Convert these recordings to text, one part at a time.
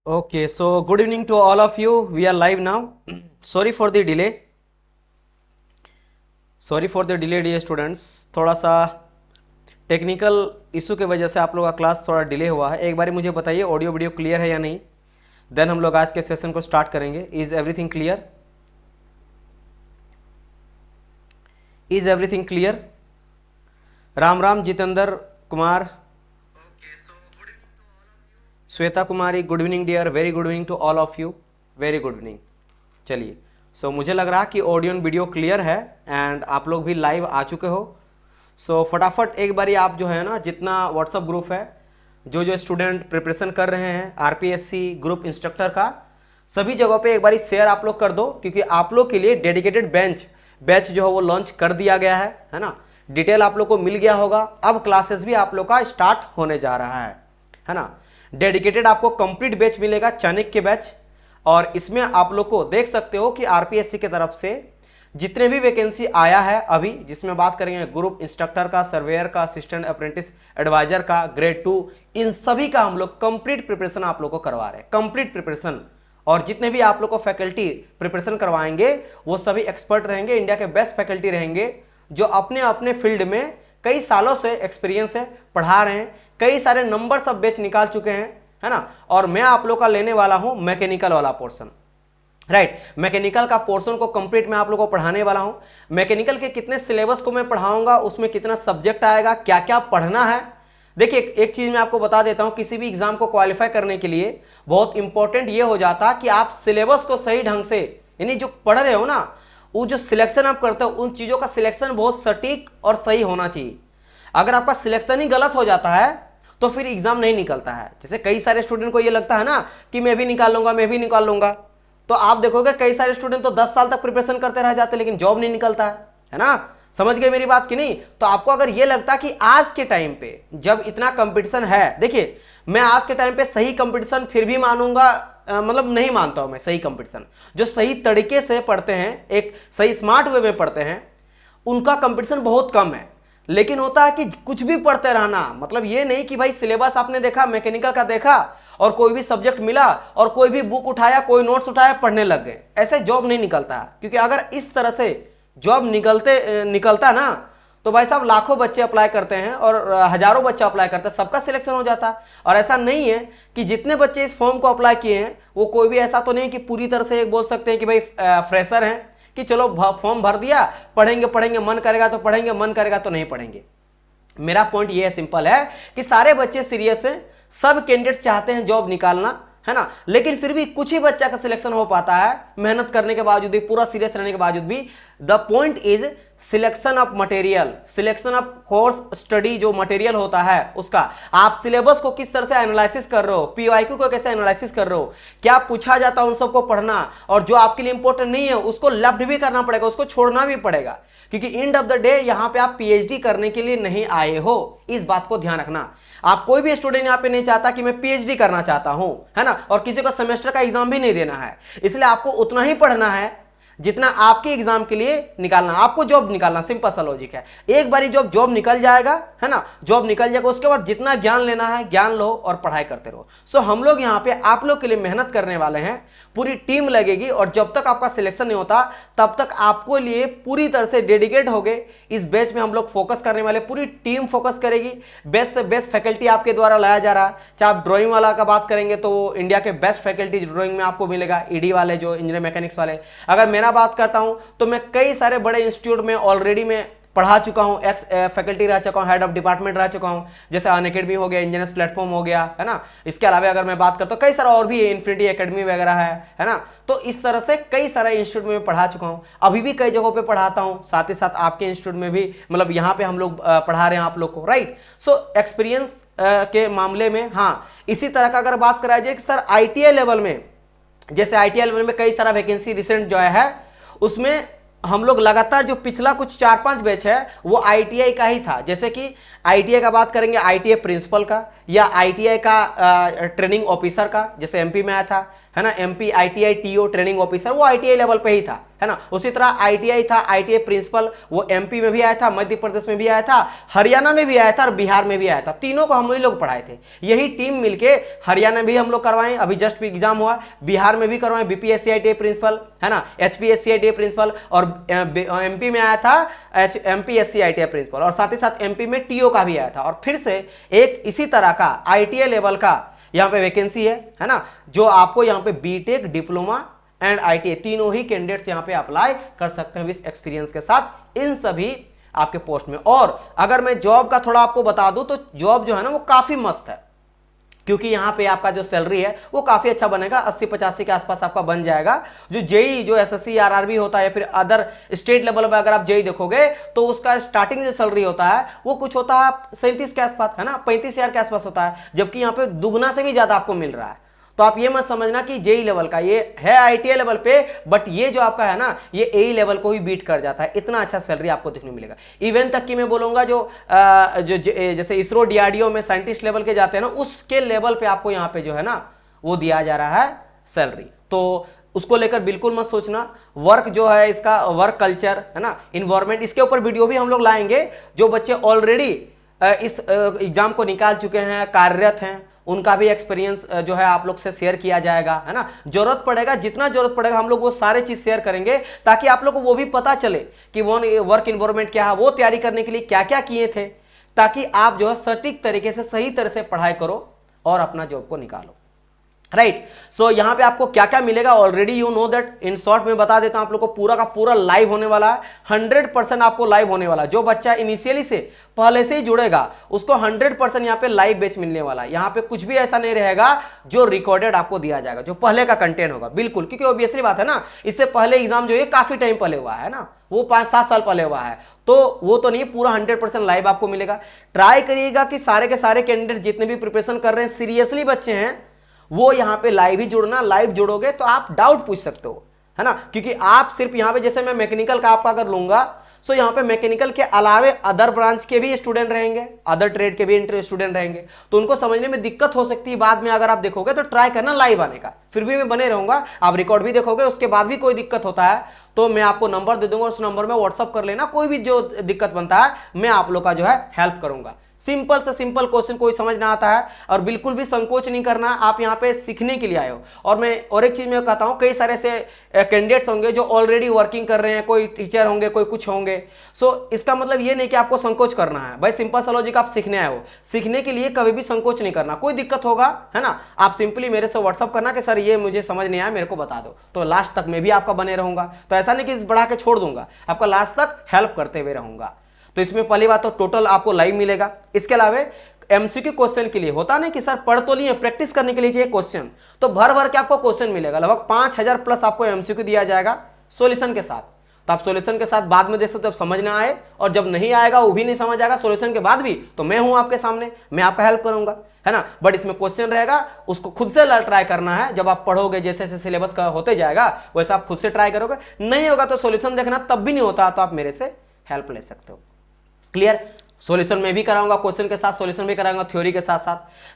Okay, so good evening to all of you. We are live now. Sorry for the delay. Sorry for the delay, dear students. थोड़ा सा technical issue की वजह से आप लोगों का क्लास थोड़ा डिले हुआ है. एक बारी मुझे बताइए ऑडियो वीडियो क्लियर है या नहीं. देन हम लोग आज के सेशन को स्टार्ट करेंगे. Is everything clear? Is everything clear? Ram Ram Jitendra Kumar, Shweta Kumari, good evening dear, very good evening to all of you, very good evening. चलिए, सो मुझे लग रहा कि ऑडियो एंड वीडियो क्लियर है एंड आप लोग भी लाइव आ चुके हो. सो फटाफट एक बारी आप जो है ना, जितना व्हाट्सअप ग्रुप है, जो जो स्टूडेंट प्रिपरेशन कर रहे हैं आरपीएससी ग्रुप इंस्ट्रक्टर का, सभी जगहों पे एक बारी शेयर आप लोग कर दो, क्योंकि आप लोग के लिए डेडिकेटेड बैच जो है वो लॉन्च कर दिया गया है ना. डिटेल आप लोग को मिल गया होगा. अब क्लासेस भी आप लोग का स्टार्ट होने जा रहा है ना. डेडिकेटेड आपको कंप्लीट बैच मिलेगा, चाणक्य बैच. और इसमें आप लोग को देख सकते हो कि आरपीएससी की तरफ से जितने भी वैकेंसी आया है अभी, जिसमें बात करेंगे ग्रुप इंस्ट्रक्टर का, सर्वेयर का, असिस्टेंट अप्रेंटिस एडवाइजर का, ग्रेड 2, इन सभी का हम लोग कंप्लीट प्रिपरेशन आप लोग को करवा रहे हैं, कंप्लीट प्रिपरेशन. और जितने भी आप लोग को फैकल्टी प्रिपरेशन करवाएंगे वो सभी एक्सपर्ट रहेंगे, इंडिया के बेस्ट फैकल्टी रहेंगे, जो अपने अपने फील्ड में कई सालों से एक्सपीरियंस है, पढ़ा रहे हैं, कई सारे नंबर सब बैच निकाल चुके हैं, है ना. और मैं आप लोग का लेने वाला हूं मैकेनिकल वाला पोर्शन, राइट. मैकेनिकल का पोर्शन को कंप्लीट मैं आप लोगों को पढ़ाने वाला हूं. मैकेनिकल के कितने सिलेबस को मैं पढ़ाऊंगा, उसमें कितना सब्जेक्ट आएगा, क्या क्या पढ़ना है. देखिए, एक चीज मैं आपको बता देता हूं, किसी भी एग्जाम को क्वालिफाई करने के लिए बहुत इंपॉर्टेंट ये हो जाता कि आप सिलेबस को सही ढंग से, यानी जो पढ़ रहे हो ना, वो जो सिलेक्शन आप करते हो उन चीजों का सिलेक्शन बहुत सटीक और सही होना चाहिए. अगर आपका सिलेक्शन ही गलत हो जाता है तो फिर एग्जाम नहीं निकलता है. जैसे कई सारे स्टूडेंट को ये लगता है ना कि मैं भी निकाल लूंगा, मैं भी निकाल लूंगा, तो आप देखोगे कई सारे स्टूडेंट तो 10 साल तक प्रिपरेशन करते रह जाते लेकिन जॉब नहीं निकलता है ना. समझ गए मेरी बात कि नहीं? तो आपको अगर ये लगता कि आज के टाइम पे जब इतना कंपटीशन है, देखिए मैं आज के टाइम पे सही कंपटीशन फिर भी मानूंगा, मतलब नहीं मानता हूं मैं सही कंपटीशन. जो सही तरीके से पढ़ते हैं, एक सही स्मार्ट वे में पढ़ते हैं, उनका कंपटीशन बहुत कम है. लेकिन होता है कि कुछ भी पढ़ते रहना, मतलब ये नहीं कि भाई सिलेबस आपने देखा, मैकेनिकल का देखा और कोई भी सब्जेक्ट मिला और कोई भी बुक उठाया, कोई नोट्स उठाया, पढ़ने लग गए. ऐसे जॉब नहीं निकलता है. क्योंकि अगर इस तरह से जॉब निकलता ना, तो भाई साहब लाखों बच्चे अप्लाई करते हैं और हजारों बच्चे अप्लाई करते हैं, सबका सिलेक्शन हो जाता है. और ऐसा नहीं है कि जितने बच्चे इस फॉर्म को अप्लाई किए हैं वो कोई भी ऐसा तो नहीं कि पूरी तरह से बोल सकते हैं कि भाई फ्रेशर हैं कि चलो फॉर्म भर दिया, पढ़ेंगे पढ़ेंगे, मन करेगा तो पढ़ेंगे, मन करेगा तो नहीं पढ़ेंगे. मेरा पॉइंट ये है, सिंपल है कि सारे बच्चे सीरियस हैं, सब कैंडिडेट्स चाहते हैं जॉब निकालना, है ना. लेकिन फिर भी कुछ ही बच्चा का सिलेक्शन हो पाता है, मेहनत करने के बावजूद भी, पूरा सीरियस रहने के बावजूद भी. The point is selection of material, selection of course study, जो मटेरियल होता है उसका आप सिलेबस को किस तरह से एनालिसिस कर रहे हो, पीवाईक्यू को कैसे एनालिसिस कर रहे हो, क्या पूछा जाता है उन सबको पढ़ना, और जो आपके लिए इंपॉर्टेंट नहीं है उसको लेफ्ट भी करना पड़ेगा, उसको छोड़ना भी पड़ेगा. क्योंकि एंड ऑफ द डे यहां पे आप पीएचडी करने के लिए नहीं आए हो, इस बात को ध्यान रखना. आप कोई भी स्टूडेंट यहां पे नहीं चाहता कि मैं पीएचडी करना चाहता हूं, है ना, और किसी को सेमेस्टर का एग्जाम भी नहीं देना है. इसलिए आपको उतना ही पढ़ना है जितना आपके एग्जाम के लिए निकालना, आपको जॉब निकालना. सिंपल सा लॉजिक है. एक बारी जॉब निकल जाएगा, है ना, जॉब निकल जाएगा, उसके बाद जितना ज्ञान लेना है ज्ञान लो और पढ़ाई करते रहो. सो हम लोग यहाँ पे आप लोग के लिए मेहनत करने वाले हैं, पूरी टीम लगेगी, और जब तक आपका सिलेक्शन नहीं होता तब तक आपको लिए पूरी तरह से डेडिकेट हो गए. इस बैच में हम लोग फोकस करने वाले, पूरी टीम फोकस करेगी. बेस्ट से बेस्ट फैकल्टी आपके द्वारा लाया जा रहा है. चाहे आप ड्राइंग वाला का बात करेंगे तो इंडिया के बेस्ट फैकल्टी ड्राइंग में आपको मिलेगा, ईडी वाले, जो इंजीनियर मैकेनिक्स वाले. अगर मेरा बात करता हूं तो मैं कई सारे बड़े इंस्टीट्यूट में ऑलरेडी मैं पढ़ा चुका हूं, एक्स फैकल्टी रह चुका हूं, हेड ऑफ डिपार्टमेंट रह चुका हूं, जैसे अनअकैडमी हो गया, इंजीनियर्स प्लेटफॉर्म हो गया, है ना. इसके अलावा अगर मैं बात करता हूं कई सारा और भी है, इन्फिनिटी एकेडमी वगैरह है ना. तो इस तरह से कई सारे इंस्टीट्यूट में पढ़ा चुका हूं, अभी भी कई जगहों पे पढ़ाता हूं, साथ ही साथ आपके इंस्टीट्यूट में भी, मतलब यहाँ पे हम लोग पढ़ा रहे हैं आप लोग को, राइट. सो एक्सपीरियंस के मामले में, हाँ, इसी तरह का अगर बात कराया जाए कि सर आईटीआई लेवल में, जैसे आईटीआई लेवल में कई सारा वैकेंसी रिसेंट जो है उसमें हम लोग लगातार जो पिछला कुछ 4-5 बैच है वो आईटीआई का ही था. जैसे कि आईटीआई का बात करेंगे, आईटीआई प्रिंसिपल का, या आईटीआई का ट्रेनिंग ऑफिसर का, जैसे एमपी में आया था, है ना, MP ITI TO training officer, वो आईटीआई लेवल पे ही था, है ना। उसी तरह आईटीआई था, आईटीआई प्रिंसिपल, वो एमपी में भी आया था, मध्य प्रदेश में भी आया था, हरियाणा में भी आया था और बिहार में भी आया था। तीनों को हम ही लोग पढ़ाए थे। यही टीम मिलके हरियाणा में भी हम लोग करवाएं, अभी जस्ट एग्जाम हुआ, बिहार में भी करवाएं बीपीएससी आईटीआई प्रिंसिपल, है ना, एचपीएससी आईटीआई प्रिंसिपल, और एमपी में आया था एमपीएससी आईटीआई प्रिंसिपल, और साथ ही साथ एमपी में टीओ का भी आया था। और फिर से एक इसी तरह का आईटीआई लेवल का यहाँ पे वैकेंसी है ना, जो आपको यहाँ पे बीटेक, डिप्लोमा एंड आईटीआई तीनों ही कैंडिडेट्स यहाँ पे अप्लाई कर सकते हैं विद एक्सपीरियंस के साथ इन सभी आपके पोस्ट में। और अगर मैं जॉब का थोड़ा आपको बता दूं तो जॉब जो है ना वो काफी मस्त है, क्योंकि यहाँ पे आपका जो सैलरी है वो काफी अच्छा बनेगा, 80-85 के आसपास आपका बन जाएगा। जो जेई, जो एसएससी आरआरबी होता है या फिर अदर स्टेट लेवल पर अगर आप जेई देखोगे तो उसका स्टार्टिंग जो सैलरी होता है वो कुछ होता है 37 के आसपास, है ना, 35,000 के आसपास होता है, जबकि यहाँ पे दुगना से भी ज्यादा आपको मिल रहा है। तो आप ये मत समझना कि जेई लेवल का, ये है आईटीआई लेवल पे, बट ये जो आपका है ना ये एई लेवल को ही बीट कर जाता है, इतना अच्छा सैलरी आपको देखने को मिलेगा। इवन तक कि मैं बोलूंगा जो जैसे इसरो डीआरडीओ में साइंटिस्ट लेवल के जाते हैं ना, उसके लेवल पे आपको यहाँ पे जो है ना वो दिया जा रहा है सैलरी। तो उसको लेकर बिल्कुल मत सोचना। वर्क जो है इसका, वर्क कल्चर, है ना, इन्वायरमेंट, इसके ऊपर वीडियो भी हम लोग लाएंगे। जो बच्चे ऑलरेडी इस एग्जाम को निकाल चुके हैं, कार्यरत हैं, उनका भी एक्सपीरियंस जो है आप लोग से शेयर किया जाएगा, है ना। जरूरत पड़ेगा, जितना जरूरत पड़ेगा हम लोग वो सारे चीज शेयर करेंगे, ताकि आप लोग को वो भी पता चले कि वो वर्क इन्वायरमेंट क्या है, वो तैयारी करने के लिए क्या क्या किए थे, ताकि आप जो है सटीक तरीके से, सही तरह से पढ़ाई करो और अपना जॉब को निकालो। राइट, सो यहां पे आपको क्या क्या मिलेगा already you know that. In short में बता देता हूं आप लोग को, पूरा का पूरा लाइव होने वाला है, 100% आपको लाइव होने वाला है। जो बच्चा इनिशियली से पहले से ही जुड़ेगा उसको 100% यहाँ पे लाइव बैच मिलने वाला है। यहाँ पे कुछ भी ऐसा नहीं रहेगा जो रिकॉर्डेड आपको दिया जाएगा, जो पहले का कंटेंट होगा, बिल्कुल, क्योंकि ऑब्वियसली बात है ना, इससे पहले एग्जाम जो है काफी टाइम पहले हुआ है ना, वो 5-7 साल पहले हुआ है, तो वो तो नहीं, पूरा 100% लाइव आपको मिलेगा। ट्राई करिएगा कि सारे के सारे कैंडिडेट जितने भी प्रिपरेशन कर रहे हैं, सीरियसली बच्चे हैं, वो यहां पे लाइव ही जुड़ना। लाइव जुड़ोगे तो आप डाउट पूछ सकते हो, है ना, क्योंकि आप सिर्फ यहां पे, जैसे मैं मैकेनिकल का आपका अगर लूंगा, सो यहां पे मैकेनिकल के अलावे अदर ब्रांच के भी स्टूडेंट रहेंगे, अदर ट्रेड के भी स्टूडेंट रहेंगे, तो उनको समझने में दिक्कत हो सकती है बाद में। अगर आप देखोगे तो ट्राई करना लाइव आने का, फिर भी मैं बने रहूंगा, आप रिकॉर्ड भी देखोगे, उसके बाद भी कोई दिक्कत होता है तो मैं आपको नंबर दे दूंगा, उस नंबर में व्हाट्सअप कर लेना, कोई भी जो दिक्कत बनता है मैं आप लोग का जो है हेल्प करूंगा। सिंपल से सिंपल क्वेश्चन, कोई समझ ना आता है, और बिल्कुल भी संकोच नहीं करना, आप यहाँ पे सीखने के लिए आए हो। और मैं और एक चीज मैं कहता हूँ, कई सारे ऐसे कैंडिडेट्स होंगे जो ऑलरेडी वर्किंग कर रहे हैं, कोई टीचर होंगे, कोई कुछ होंगे, सो इसका मतलब ये नहीं कि आपको संकोच करना है। भाई सिंपल सा लॉजिक, आप सीखने आए हो, सीखने के लिए कभी भी संकोच नहीं करना। कोई दिक्कत होगा, है ना, आप सिंपली मेरे से व्हाट्सअप करना कि सर ये मुझे समझ नहीं आया, मेरे को बता दो, तो लास्ट तक मैं भी आपका बने रहूंगा। तो ऐसा नहीं कि बढ़ा के छोड़ दूंगा, आपका लास्ट तक हेल्प करते हुए रहूंगा। तो इसमें पहली बात तो टोटल आपको लाइव मिलेगा। इसके अलावा एमसीक्यू क्वेश्चन के लिए होता नहीं कि सर पढ़ तो लिए, प्रैक्टिस करने के लिए चाहिए क्वेश्चन, तो भर भर के आपको क्वेश्चन मिलेगा, लगभग 5000 प्लस आपको एमसीक्यू दिया जाएगा सॉल्यूशन के साथ। तो आप सॉल्यूशन के साथ बाद में देख सकते हो, समझ ना आए, और जब नहीं आएगा वो भी नहीं समझ आएगा सॉल्यूशन के बाद भी, तो मैं हूं आपके सामने, मैं आपका हेल्प करूंगा, है ना। बट इसमें क्वेश्चन रहेगा, उसको खुद से ट्राई करना है। जब आप पढ़ोगे, जैसे जैसे सिलेबस का होते जाएगा वैसे आप खुद से ट्राई करोगे, नहीं होगा तो सॉल्यूशन देखना, तब भी नहीं होता तो आप मेरे से हेल्प ले सकते हो। क्लियर, सॉल्यूशन में भी कराऊंगा, क्वेश्चन के साथ सॉल्यूशन भी कराऊंगा, थ्योरी के साथ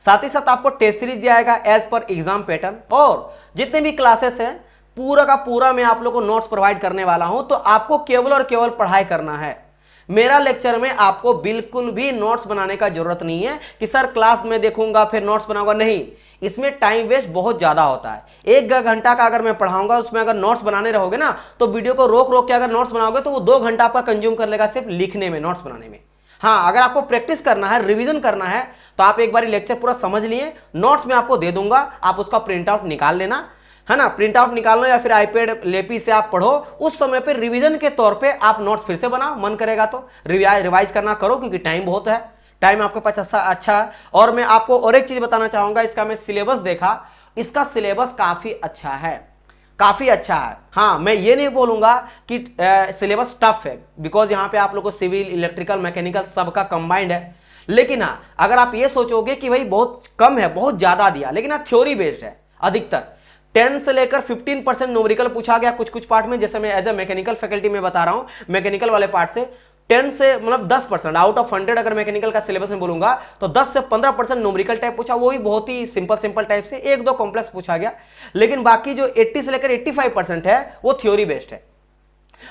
साथ ही साथ आपको टेस्ट सीरीज दिया जाएगा एज पर एग्जाम पैटर्न, और जितने भी क्लासेस हैं पूरा का पूरा मैं आप लोगों को नोट्स प्रोवाइड करने वाला हूं। तो आपको केवल और केवल पढ़ाई करना है। मेरा लेक्चर में आपको बिल्कुल भी नोट्स बनाने का जरूरत नहीं है कि सर क्लास में देखूंगा फिर नोट्स बनाऊंगा, नहीं, इसमें टाइम वेस्ट बहुत ज्यादा होता है। 1 घंटा का अगर मैं पढ़ाऊंगा, उसमें अगर नोट्स बनाने रहोगे ना, तो वीडियो को रोक रोक के अगर नोट्स बनाओगे तो वो 2 घंटा आपका कंज्यूम कर लेगा सिर्फ लिखने में, नोट्स बनाने में। हाँ, अगर आपको प्रैक्टिस करना है, रिवीजन करना है, तो आप एक बार लेक्चर पूरा समझ लिए, नोट्स में आपको दे दूंगा, आप उसका प्रिंट आउट निकाल लेना, है ना, प्रिंट आउट निकाल लो या फिर आईपैड लेपी से आप पढ़ो। उस समय पे रिवीजन के तौर पे आप नोट्स फिर से बनाओ, मन करेगा तो रिवाइज करना करो, क्योंकि टाइम बहुत है, टाइम आपके पास अच्छा है। और मैं आपको और एक चीज बताना चाहूंगा, इसका मैं सिलेबस देखा, इसका सिलेबस काफी अच्छा है, काफी अच्छा है। हाँ, मैं ये नहीं बोलूंगा कि सिलेबस टफ है, बिकॉज यहाँ पे आप लोग को सिविल, इलेक्ट्रिकल, मैकेनिकल सबका कंबाइंड है। लेकिन हाँ, अगर आप ये सोचोगे कि भाई बहुत कम है, बहुत ज्यादा दिया, लेकिन हाँ थ्योरी बेस्ड है अधिकतर। 10 से लेकर 15% न्यूमेरिकल पूछा गया कुछ कुछ पार्ट में, जैसे मैं एज ए मैकेनिकल फैकल्टी में बता रहा हूं, मैकेनिकल वाले पार्ट से 10 से मतलब 10% आउट ऑफ 100 अगर मैकेनिकल का सिलेबस में बोलूंगा तो 10 से 15% न्यूमेरिकल टाइप पूछा, वो भी बहुत ही सिंपल टाइप से, एक दो कॉम्प्लेक्स पूछा गया, लेकिन बाकी जो 80 से लेकर 85% है वो थ्योरी बेस्ड है।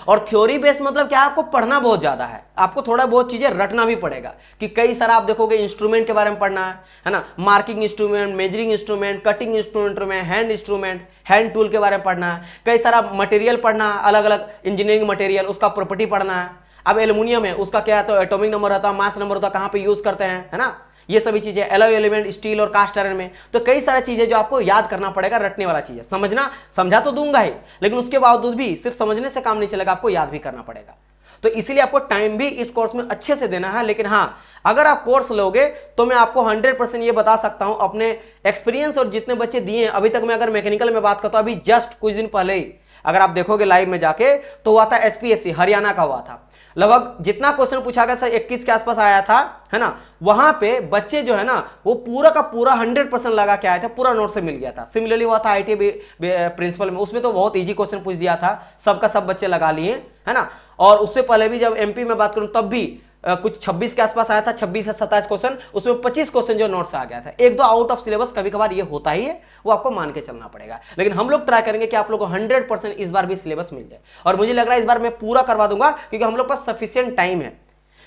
और थ्योरी बेस्ड मतलब क्या, आपको पढ़ना बहुत ज्यादा है, आपको थोड़ा बहुत चीजें रटना भी पड़ेगा कि कई सारा आप देखोगे इंस्ट्रूमेंट के बारे में पढ़ना है ना, marking instrument, measuring instrument, cutting instrument, hand instrument, hand tool के बारे में पढ़ना है, कई सारा मटेरियल पढ़ना है, अलग अलग इंजीनियरिंग मटेरियल, उसका प्रॉपर्टी पढ़ना है। अब एल्यूमिनियम है, उसका क्या है, तो एटॉमिक नंबर रहता है, मास नंबर होता है, कहां पे यूज करते हैं, है ना, ये सभी चीजें, एलॉय एलिमेंट, स्टील और कास्ट आयरन में, तो कई सारी चीजें जो आपको याद करना पड़ेगा, रटने वाला चीज है। समझा तो दूंगा ही, लेकिन उसके बावजूद भी सिर्फ समझने से काम नहीं चलेगा, आपको याद भी करना पड़ेगा। तो इसीलिए आपको टाइम भी इस कोर्स में अच्छे से देना है। लेकिन हाँ, अगर आप कोर्स लोगे तो मैं आपको 100% ये बता सकता हूं अपने एक्सपीरियंस और जितने बच्चे दिए हैं अभी तक। मैं अगर मैकेनिकल में बात करता हूं, अभी जस्ट कुछ दिन पहले ही अगर आप देखोगे लाइव में जाके तो हुआ था HPSC हरियाणा का हुआ था, लगभग जितना क्वेश्चन पूछा गया था 21 के आसपास आया था, है ना। वहां पे बच्चे जो है ना वो पूरा का पूरा 100% लगा के आए थे, पूरा नोट से मिल गया था। सिमिलरली हुआ था IIT प्रिंसिपल में, उसमें तो बहुत इजी क्वेश्चन पूछ दिया था, सबका सब बच्चे लगा लिए, है ना। और उससे पहले भी जब MP में बात करूं तब भी कुछ 26 के आसपास आया था, 26 से 27 क्वेश्चन, उसमें 25 क्वेश्चन जो नोट से आ गया था। एक दो आउट ऑफ सिलेबस कभी कभार ये होता ही है, वो आपको मान के चलना पड़ेगा। लेकिन हम लोग ट्राई करेंगे कि आप लोग को 100% इस बार भी सिलेबस मिल जाए, और मुझे लग रहा है इस बार मैं पूरा करवा दूंगा, क्योंकि हम लोग पास सफिशिएंट टाइम है।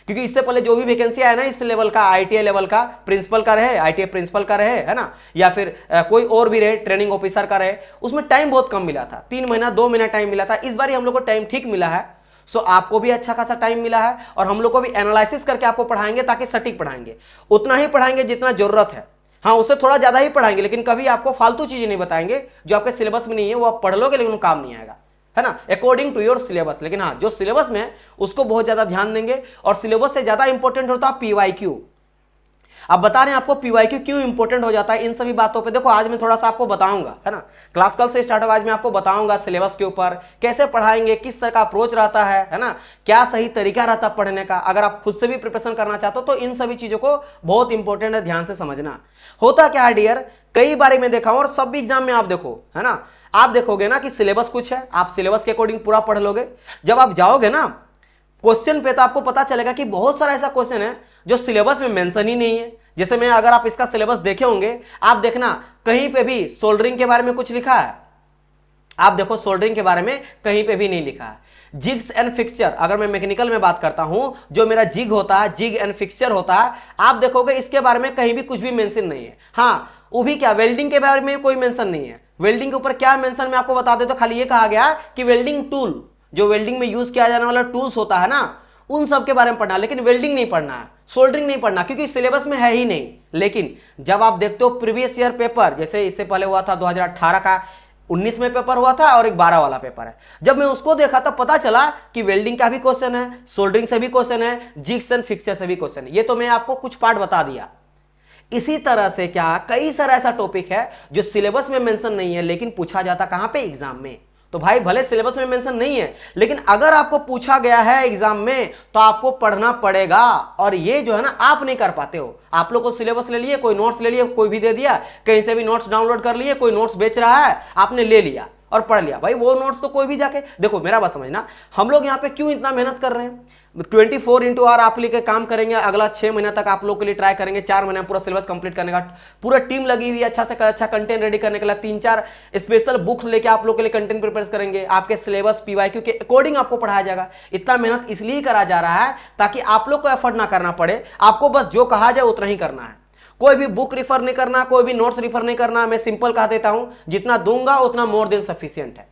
क्योंकि इससे पहले जो भी वैकेंसी आया ना इस लेवल का, ITI लेवल का, प्रिंसिपल का रहे, ITI प्रिंसिपल का रहे, है ना, या फिर कोई और भी रहे, ट्रेनिंग ऑफिसर का रहे, उसमें टाइम बहुत कम मिला था, 3 महीना 2 महीना टाइम मिला था। इस बार हम लोग को टाइम ठीक मिला है, सो आपको भी अच्छा खासा टाइम मिला है, और हम लोग को भी एनालिसिस करके आपको पढ़ाएंगे, ताकि सटीक पढ़ाएंगे, उतना ही पढ़ाएंगे जितना जरूरत है। हाँ, उससे थोड़ा ज्यादा ही पढ़ाएंगे, लेकिन कभी आपको फालतू चीजें नहीं बताएंगे जो आपके सिलेबस में नहीं है, वो आप पढ़ लोगे लेकिन काम नहीं आएगा, है ना, अकॉर्डिंग टू योर सिलेबस। लेकिन हाँ, जो सिलेबस में है उसको बहुत ज्यादा ध्यान देंगे, और सिलेबस से ज्यादा इंपॉर्टेंट होता है PYQ। अब बता रहे हैं आपको PYQ क्यों इंपॉर्टेंट हो जाता है, इन सभी बातों पे देखो आज मैं थोड़ा सा आपको बताऊंगा, है ना। क्लास कल से स्टार्ट होगा, आज मैं आपको बताऊंगा सिलेबस के ऊपर कैसे पढ़ाएंगे, किस तरह का अप्रोच रहता है ना, क्या सही तरीका रहता है पढ़ने का। अगर आप खुद से भी प्रिपरेशन करना चाहते हो तो इन सभी चीजों को बहुत इंपॉर्टेंट है, ध्यान से समझना। होता क्या है डियर, कई बार मैं देखा हूं, और सब भी एग्जाम में आप देखो, है ना, आप देखोगे ना कि सिलेबस कुछ है, आप सिलेबस के अकॉर्डिंग पूरा पढ़ लोगे, जब आप जाओगे ना क्वेश्चन पे तो आपको पता चलेगा कि बहुत सारा ऐसा क्वेश्चन है जो सिलेबस में मेंशन ही नहीं है। जैसे मैं, अगर आप इसका सिलेबस देखे होंगे, आप देखना कहीं पे भी सोल्डरिंग के बारे में कुछ लिखा है, आप देखो सोल्डरिंग के बारे में कहीं पे भी नहीं लिखा है। जिग्स एंड फिक्सचर, अगर मैं मैकेनिकल में बात करता हूं, जो मेरा जिग होता है, जिग एंड फिक्सचर होता है, आप देखोगे इसके बारे में कहीं भी कुछ भी मेंशन नहीं है। हाँ, वो भी क्या, वेल्डिंग के बारे में कोई मेंशन नहीं है। वेल्डिंग के ऊपर क्या मेंशन मैं आपको बता देता हूं, खाली ये कहा गया कि वेल्डिंग टूल, जो वेल्डिंग में यूज किया जाने वाला टूल्स होता है ना, उन सब के बारे में पढ़ना, लेकिन वेल्डिंग नहीं पढ़ना है, सोल्डरिंग नहीं पढ़ना, क्योंकि सिलेबस में है ही नहीं। लेकिन जब आप देखते हो प्रीवियस ईयर पेपर, जैसे इससे पहले हुआ था 2018 का 19 में पेपर हुआ था, और एक 12 वाला पेपर है, जब मैं उसको देखा तब पता चला कि वेल्डिंग का भी क्वेश्चन है, सोल्डरिंग से भी क्वेश्चन है, जिग्स एंड फिक्सचर से भी क्वेश्चन है। ये तो मैं आपको कुछ पार्ट बता दिया। इसी तरह से क्या, कई सारा ऐसा टॉपिक है जो सिलेबस में मेंशन नहीं है, लेकिन पूछा जाता कहां पे, एग्जाम में। तो भाई भले सिलेबस में मेंशन नहीं है, लेकिन अगर आपको पूछा गया है एग्जाम में तो आपको पढ़ना पड़ेगा। और ये जो है ना आप नहीं कर पाते हो। आप लोग को सिलेबस ले लिए, कोई नोट्स ले लिए, कोई भी दे दिया, कहीं से भी नोट्स डाउनलोड कर लिए, कोई नोट्स बेच रहा है, आपने ले लिया और पढ़ लिया। भाई वो नोट्स तो कोई भी जाके देखो, मेरा बात समझना, हम लोग यहाँ पे क्यों इतना मेहनत कर रहे हैं। 24x आप लेके काम करेंगे, अगला 6 महीना तक आप लोग के लिए ट्राई करेंगे, 4 महीना पूरा सिलेबस कंप्लीट करने का पूरा टीम लगी हुई है, अच्छा से अच्छा कंटेंट रेडी करने के लिए 3-4 स्पेशल बुक्स लेके आप लोग के लिए कंटेंट प्रिपेयर करेंगे, आपके सिलेबस PYQ के अकॉर्डिंग आपको पढ़ाया जाएगा। इतना मेहनत इसलिए करा जा रहा है ताकि आप लोग को एफर्ट ना करना पड़े, आपको बस जो कहा जाए उतना ही करना है। कोई भी बुक रिफर नहीं करना, कोई भी नोट्स रिफर नहीं करना। मैं सिंपल कह देता हूं, जितना दूंगा उतना मोर देन सफिशिएंट है,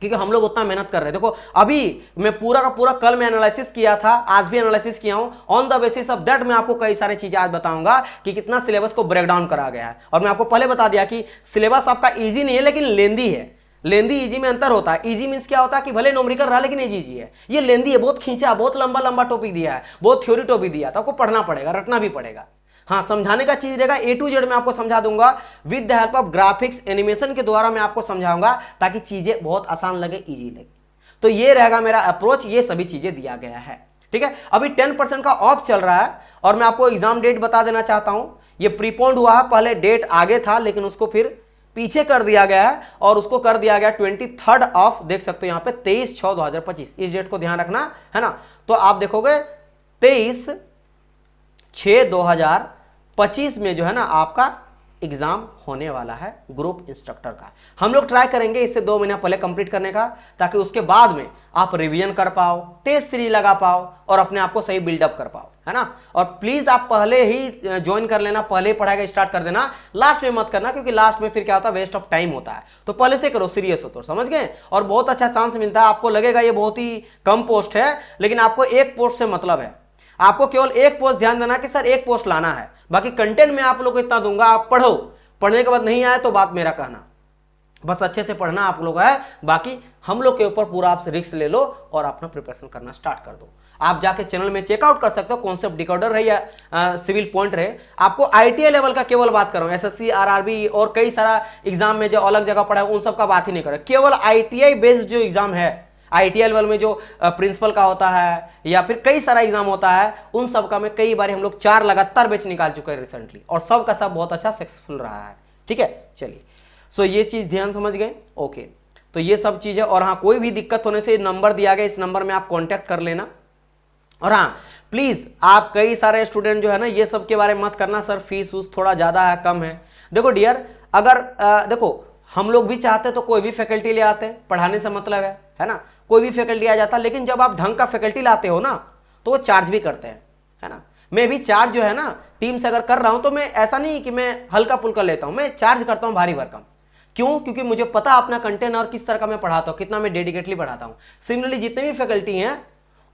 क्योंकि हम लोग उतना मेहनत कर रहे हैं। देखो अभी मैं पूरा का पूरा कल में एनालिसिस किया था, आज भी एनालिसिस किया हूं। On the basis of that मैं आपको कई सारी चीजें आज बताऊंगा कि कितना सिलेबस को ब्रेक डाउन करा गया है। और मैं आपको पहले बता दिया कि सिलेबस आपका इजी नहीं है, लेकिन लेंदी है। लेंदी इजी में अंतर होता है। इजी मींस क्या होता है कि भले न्यूमेरिकल रहा लेकिन इजी है। ये लेंदी है, बहुत खींचा, बहुत लंबा लंबा टॉपिक दिया है, बहुत थ्योरी टॉपिक दिया, तो आपको पढ़ना पड़ेगा, रटना भी पड़ेगा। हाँ, समझाने का चीज रहेगा A to Z मैं आपको समझा दूंगा with the help of graphics, animation के द्वारा मैं आपको समझाऊंगा, ताकि चीजें बहुत आसान लगे, इजी लगे। तो ये रहेगा मेरा अप्रोच, ये सभी चीजें दिया गया है। ठीक है, अभी 10% का ऑफ चल रहा है, और मैं आपको एग्जाम डेट बता देना चाहता हूं। ये प्रीपोन्ड हुआ है, पहले डेट आगे था लेकिन उसको फिर पीछे कर दिया गया है और उसको कर दिया गया 23 ऑफ, देख सकते हो यहाँ पे 23/6/2025, इस डेट को ध्यान रखना है ना। तो आप देखोगे 23/6/2025 में जो है ना आपका एग्जाम होने वाला है ग्रुप इंस्ट्रक्टर का। हम लोग ट्राई करेंगे इससे 2 महीना पहले कंप्लीट करने का, ताकि उसके बाद में आप रिवीजन कर पाओ, टेस्ट सीरीज लगा पाओ और अपने आप को सही बिल्डअप कर पाओ, है ना। और प्लीज आप पहले ही ज्वाइन कर लेना, पहले ही पढ़ाई का स्टार्ट कर देना, लास्ट में मत करना, क्योंकि लास्ट में फिर क्या होता है, वेस्ट ऑफ टाइम होता है। तो पहले से करो, सीरियस हो तो, समझ गए। और बहुत अच्छा चांस मिलता है, आपको लगेगा ये बहुत ही कम पोस्ट है, लेकिन आपको एक पोस्ट से मतलब है। आपको केवल एक पोस्ट ध्यान देना कि सर एक पोस्ट लाना है, बाकी कंटेंट में आप लोग को इतना दूंगा, आप पढ़ो, पढ़ने के बाद नहीं आए तो बात मेरा कहना, बस अच्छे से पढ़ना आप लोग है। बाकी हम लोग के ऊपर पूरा आप रिस्क ले लो और अपना प्रिपरेशन करना स्टार्ट कर दो। आप जाके चैनल में चेकआउट कर सकते हो, कॉन्सेप्ट डिकोडर है या सिविल पॉइंट रहे। आपको आईटीआई लेवल का केवल बात कर रहा हूं, एसएससी, आरआरबी और कई सारा एग्जाम में जो अलग जगह पढ़ा है उन सब का बात ही नहीं कर रहा, केवल आईटीआई बेस्ड जो एग्जाम है, आईटीआई लेवल में जो प्रिंसिपल का होता है या फिर कई सारा एग्जाम होता है, उन सब का में कई बार हम लोग 4 लगातार बैच निकाल चुके हैं रिसेंटली, और सब का सब बहुत अच्छा सक्सेसफुल रहा है। ठीक है, चलिए। सो ये चीज ध्यान समझ गए, ओके। तो ये सब चीज है। और हाँ, कोई भी दिक्कत होने से नंबर दिया गया, इस नंबर में आप कांटेक्ट कर लेना। और हाँ प्लीज, आप कई सारे स्टूडेंट जो है ना ये सब के बारे में मत करना, सर फीस उस थोड़ा ज्यादा है, कम है। देखो डियर, अगर देखो हम लोग भी चाहते तो कोई भी फैकल्टी ले आते हैं, पढ़ाने से मतलब है ना, कोई भी फैकल्टी आ जाता, लेकिन जब आप ढंग का फैकल्टी लाते हो ना तो वो चार्ज भी करते हैं, है ना। मैं भी चार्ज जो है ना टीम से अगर कर रहा हूं तो मैं ऐसा नहीं कि मैं हल्का फुल्का लेता हूं, मैं चार्ज करता हूं भारी भरकम। क्यों? क्योंकि मुझे पता अपना कंटेंट और किस तरह का मैं पढ़ाता हूं, कितना मैं डेडिकेटली पढ़ाता हूं। सिमिलरली जितने भी फैकल्टी हैं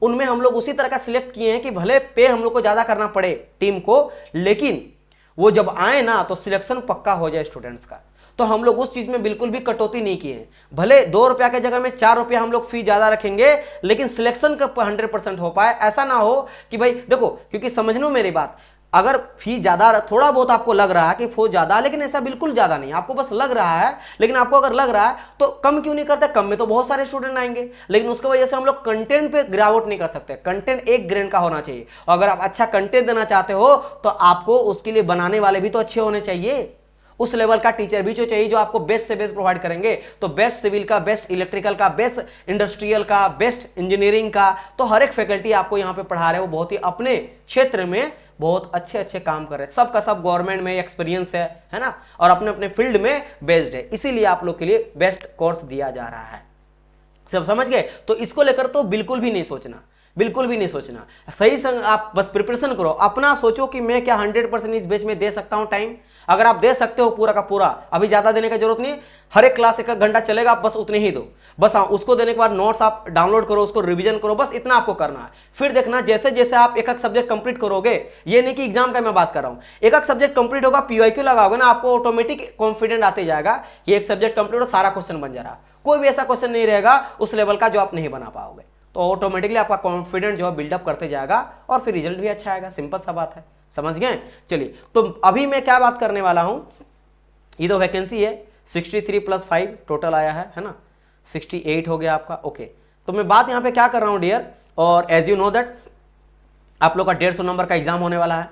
उनमें हम लोग उसी तरह का सिलेक्ट किए हैं कि भले पे हम लोग को ज्यादा करना पड़े टीम को, लेकिन वो जब आए ना तो सिलेक्शन पक्का हो जाए स्टूडेंट्स का। तो हम लोग उस चीज में बिल्कुल भी कटौती नहीं किए। भले 2 रुपया के जगह में 4 रुपया हम लोग फी ज्यादा रखेंगे, लेकिन सिलेक्शन का 100% हो पाए। ऐसा ना हो कि भाई देखो, क्योंकि समझ लो मेरी बात, अगर फी ज्यादा थोड़ा बहुत आपको लग रहा है कि फो ज्यादा, लेकिन ऐसा बिल्कुल ज्यादा नहीं, आपको बस लग रहा है। लेकिन आपको अगर लग रहा है तो कम क्यों नहीं करते? कम में तो बहुत सारे स्टूडेंट आएंगे, लेकिन उसकी वजह से हम लोग कंटेंट पे गिरावट नहीं कर सकते। कंटेंट एक ग्रेड का होना चाहिए, और अगर आप अच्छा कंटेंट देना चाहते हो तो आपको उसके लिए बनाने वाले भी तो अच्छे होने चाहिए, उस लेवल का टीचर भी जो चाहिए जो आपको बेस्ट से बेस्ट प्रोवाइड करेंगे। तो बेस्ट सिविल का, बेस्ट इलेक्ट्रिकल का, बेस्ट इंडस्ट्रियल का, बेस्ट इंजीनियरिंग का, तो हर एक फैकल्टी आपको यहाँ पे पढ़ा रहे हो, बहुत ही अपने क्षेत्र में बहुत अच्छे अच्छे काम कर रहे हैं। सबका सब गवर्नमेंट में एक्सपीरियंस है ना, और अपने अपने फील्ड में बेस्ड है, इसीलिए आप लोग के लिए बेस्ट कोर्स दिया जा रहा है। सब समझ गए? तो इसको लेकर तो बिल्कुल भी नहीं सोचना, बिल्कुल भी नहीं सोचना। सही संग आप बस प्रिपरेशन करो, अपना सोचो कि मैं क्या 100% इस बैच में दे सकता हूं टाइम। अगर आप दे सकते हो पूरा का पूरा, अभी ज्यादा देने की जरूरत नहीं, हर एक क्लास 1 घंटा चलेगा, आप बस उतने ही दो। बस हाँ, उसको देने के बाद नोट्स आप डाउनलोड करो, उसको रिवीजन करो, बस इतना आपको करना है। फिर देखना जैसे जैसे आप एक सब्जेक्ट कंप्लीट करोगे, ये नहीं कि एग्जाम का मैं बात कर रहा हूं, एक सब्जेक्ट कंप्लीट होगा, पीवाईक्यू लगाओगे ना, आपको ऑटोमेटिक कॉन्फिडेंट आते जाएगा कि एक सब्जेक्ट कंप्लीट हो, सारा क्वेश्चन बन जा रहा। कोई भी ऐसा क्वेश्चन नहीं रहेगा उस लेवल का जो आप नहीं बना पाओगे। तो ऑटोमेटिकली आपका कॉन्फिडेंस जो है बिल्डअप करते जाएगा और फिर रिजल्ट भी अच्छा आएगा। सिंपल सा बात है, समझ गए? चलिए, तो अभी मैं क्या बात करने वाला हूं, ये तो वैकेंसी है 63 + 5 टोटल आया है ना, 68 हो गया आपका। ओके, तो मैं बात यहां पे क्या कर रहा हूं डियर, और एज यू नो दैट आप लोग का 150 नंबर का एग्जाम होने वाला है।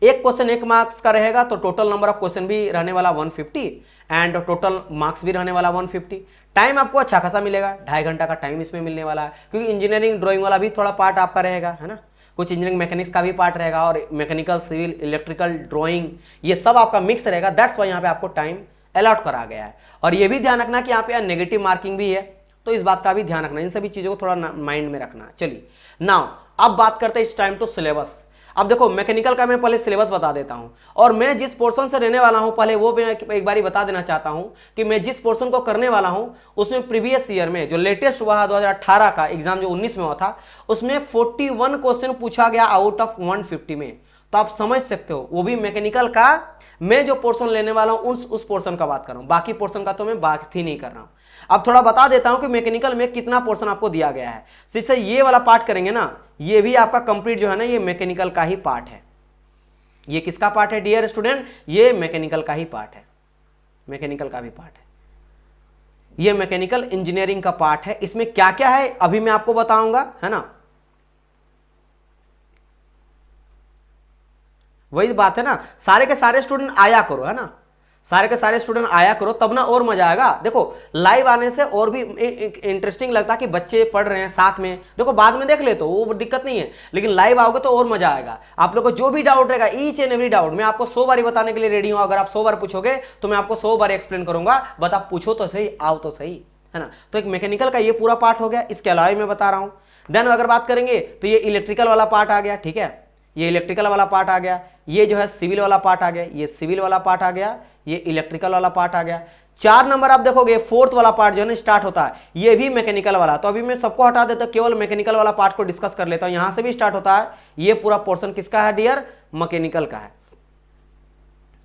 एक क्वेश्चन 1 मार्क्स का रहेगा, तो टोटल नंबर ऑफ क्वेश्चन भी रहने वाला 150 एंड टोटल मार्क्स भी रहने वाला 150। टाइम आपको अच्छा खासा मिलेगा, 2.5 घंटा का टाइम इसमें मिलने वाला है, क्योंकि इंजीनियरिंग ड्राइंग वाला भी थोड़ा पार्ट आपका रहेगा, है ना, कुछ इंजीनियरिंग मैकेनिक्स का भी पार्ट रहेगा, और मैकेनिकल, सिविल, इलेक्ट्रिकल, ड्राइंग, ये सब आपका मिक्स रहेगा। दैट्स वाई यहाँ पे आपको टाइम अलॉट करा गया है। और ये भी ध्यान रखना कि यहाँ पे नेगेटिव मार्किंग भी है, तो इस बात का भी ध्यान रखना, इन सभी चीजों को थोड़ा माइंड में रखना। चलिए नाउ अब बात करते हैं इस टाइम टू सिलेबस। अब देखो, मैकेनिकल का मैं पहले सिलेबस बता देता हूं, और मैं जिस पोर्शन से रहने वाला हूं पहले वो मैं एक बारी बता देना चाहता हूं कि मैं जिस पोर्शन को करने वाला हूं उसमें प्रीवियस ईयर में जो लेटेस्ट हुआ 2018 का एग्जाम जो 19 में हुआ था, उसमें 41 क्वेश्चन पूछा गया आउट ऑफ 150 में। तो आप समझ सकते हो, वो भी मैकेनिकल का मैं जो पोर्शन लेने वाला हूं उस पोर्शन का बात कर रहा हूं, बाकी पोर्शन का तो मैं बात ही नहीं कर रहा हूं। अब थोड़ा बता देता हूं कि मैकेनिकल में कितना पोर्शन आपको दिया गया है। जिससे ये वाला पार्ट करेंगे ना, ये भी आपका कंप्लीट जो है ना, ये मैकेनिकल का ही पार्ट है। ये किसका पार्ट है डियर स्टूडेंट? ये मैकेनिकल का ही पार्ट है, मैकेनिकल का भी पार्ट है, ये मैकेनिकल इंजीनियरिंग का पार्ट है। इसमें क्या क्या है अभी मैं आपको बताऊंगा, है ना। वही बात है ना, सारे के सारे स्टूडेंट आया करो, है ना, सारे के सारे स्टूडेंट आया करो, तब ना और मजा आएगा। देखो लाइव आने से और भी इंटरेस्टिंग लगता है कि बच्चे पढ़ रहे हैं साथ में, देखो बाद में देख ले तो वो दिक्कत नहीं है, लेकिन लाइव आओगे तो और मजा आएगा। आप लोग को जो भी डाउट रहेगा, ईच एंड एवरी डाउट मैं आपको 100 बार बताने के लिए रेडी हूं। अगर आप 100 बार पूछोगे तो मैं आपको 100 बार एक्सप्लेन करूंगा, बस आप पूछो तो सही, आओ तो सही, है ना। तो एक मैकेनिकल का ये पूरा पार्ट हो गया, इसके अलावा मैं बता रहा हूं। देन अगर बात करेंगे तो ये इलेक्ट्रिकल वाला पार्ट आ गया, ठीक है, ये इलेक्ट्रिकल वाला पार्ट आ गया, ये जो है सिविल वाला पार्ट आ गया, ये सिविल वाला पार्ट आ गया, ये इलेक्ट्रिकल वाला पार्ट आ गया। 4 नंबर आप देखोगे फोर्थ वाला पार्ट जो है ना स्टार्ट होता है, ये भी मैकेनिकल वाला। तो अभी मैं सबको हटा देता हूं, केवल मैकेनिकल वाला पार्ट को डिस्कस कर लेता हूं। यहां से भी स्टार्ट होता है, ये पूरा पोर्शन किसका है डियर, मैकेनिकल का है,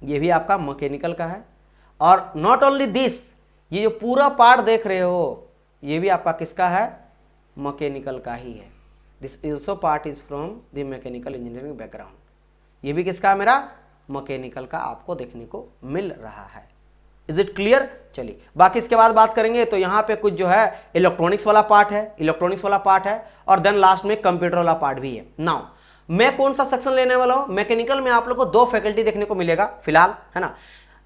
ये भी आपका मैकेनिकल का है। और नॉट ओनली दिस, ये जो पूरा पार्ट देख रहे हो ये भी आपका किसका है, मैकेनिकल का ही है। This also part is from the mechanical engineering background, ये भी किसका है, मेरा मैकेनिकल का आपको देखने को मिल रहा है। Is it clear. चलिए बाकी इसके बाद बात करेंगे तो यहाँ पे कुछ जो है इलेक्ट्रॉनिक्स वाला पार्ट है, इलेक्ट्रॉनिक्स वाला पार्ट है, और देन लास्ट में कंप्यूटर वाला पार्ट भी है। नाउ मैं कौन सा सेक्शन लेने वाला हूं, मैकेनिकल में आप लोग को 2 फैकल्टी देखने को मिलेगा फिलहाल, है ना।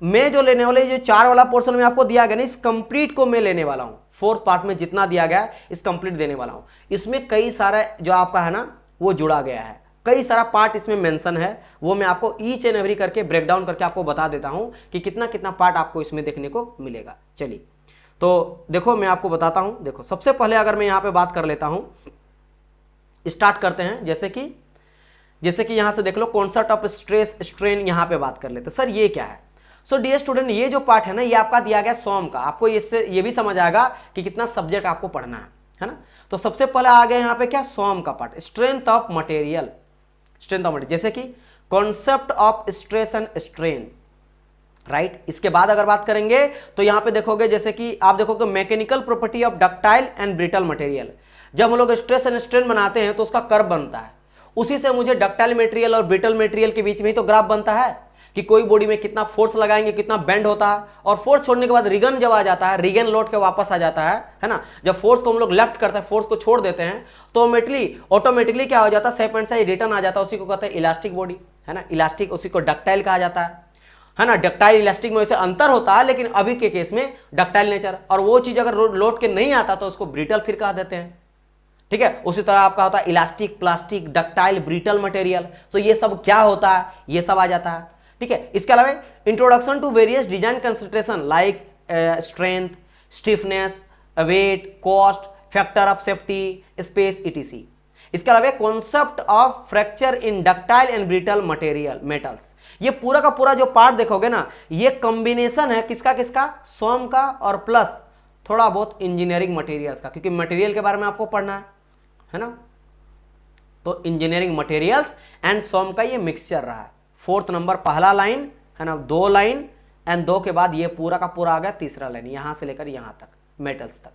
मैं जो लेने वाले जो 4 वाला पोर्शन में आपको दिया गया ना, इस कंप्लीट को मैं लेने वाला हूं। 4th पार्ट में जितना दिया गया है इस कंप्लीट देने वाला हूं। इसमें कई सारा जो आपका है ना वो जुड़ा गया है, कई सारा पार्ट इसमें मेंशन है, वो मैं आपको ईच एंड एवरी करके ब्रेक डाउन करके आपको बता देता हूं कि कितना कितना पार्ट आपको इसमें देखने को मिलेगा। चलिए तो देखो मैं आपको बताता हूं। देखो सबसे पहले अगर मैं यहां पे बात कर लेता हूं, स्टार्ट करते हैं। जैसे कि यहां से देख लो कॉन्सेप्ट ऑफ स्ट्रेस स्ट्रेन, यहां पे बात कर लेते हैं। सर ये क्या है। सो डियर स्टूडेंट, ये जो पार्ट है ना ये आपका दिया गया सॉम का, आपको इससे ये भी समझ आएगा कि कितना सब्जेक्ट आपको पढ़ना है ना। तो सबसे पहले आ गया यहाँ पे क्या, सॉम का part, strength of material, strength of material, जैसे कि concept of stress and strain, right. इसके बाद अगर बात करेंगे तो यहां पे देखोगे, जैसे कि आप देखोगे mechanical property of ductile and brittle material. जब हम लोग स्ट्रेस एंड स्ट्रेन बनाते हैं तो उसका कर्व बनता है, उसी से मुझे डक्टाइल मटेरियल और ब्रिटल मटेरियल के बीच में ही तो ग्राफ बनता है कि कोई बॉडी में कितना फोर्स लगाएंगे, कितना बेंड होता है, और फोर्स छोड़ने के बाद रिगन जब आ जाता है, रिगन लौट के वापस आ जाता है ना। जब फोर्स को हम लोग लेफ्ट करते हैं, फोर्स को छोड़ देते हैं, तो ऑटोमेटिकली क्या हो जाता है, सेप एंड साइड रिटर्न आ जाता है। उसी को कहते हैं इलास्टिक बॉडी, है ना, इलास्टिक, उसी को डक्टाइल कहा जाता है ना। डक्टाइल इलास्टिक में वैसे अंतर होता है, लेकिन अभी के केस में डक्टाइल नेचर, और वो चीज अगर लौट के नहीं आता तो उसको ब्रिटल फिर कहा देते हैं, ठीक है। उसी तरह आपका होता है elastic, plastic, ductile, brittle material. तो ये सब क्या होता है, ये सब आ जाता है, ठीक है। इसके अलावा introduction to various design consideration like strength, stiffness, weight, cost, factor of safety, space, ETC. इसके अलावा concept of fracture in ductile and brittle material metals. ये पूरा का पूरा जो पार्ट देखोगे ना, ये कॉम्बिनेशन है किसका किसका, सॉम का और प्लस थोड़ा बहुत इंजीनियरिंग मटेरियल्स का, क्योंकि मटेरियल के बारे में आपको पढ़ना है ना। तो इंजीनियरिंग मटेरियल्स एंड सॉम का ये मिक्सचर रहा है। 4th नंबर पहला लाइन है ना, 2 लाइन एंड 2 के बाद ये पूरा का पूरा आ गया तीसरा लाइन, यहां से लेकर यहां तक मेटल्स तक।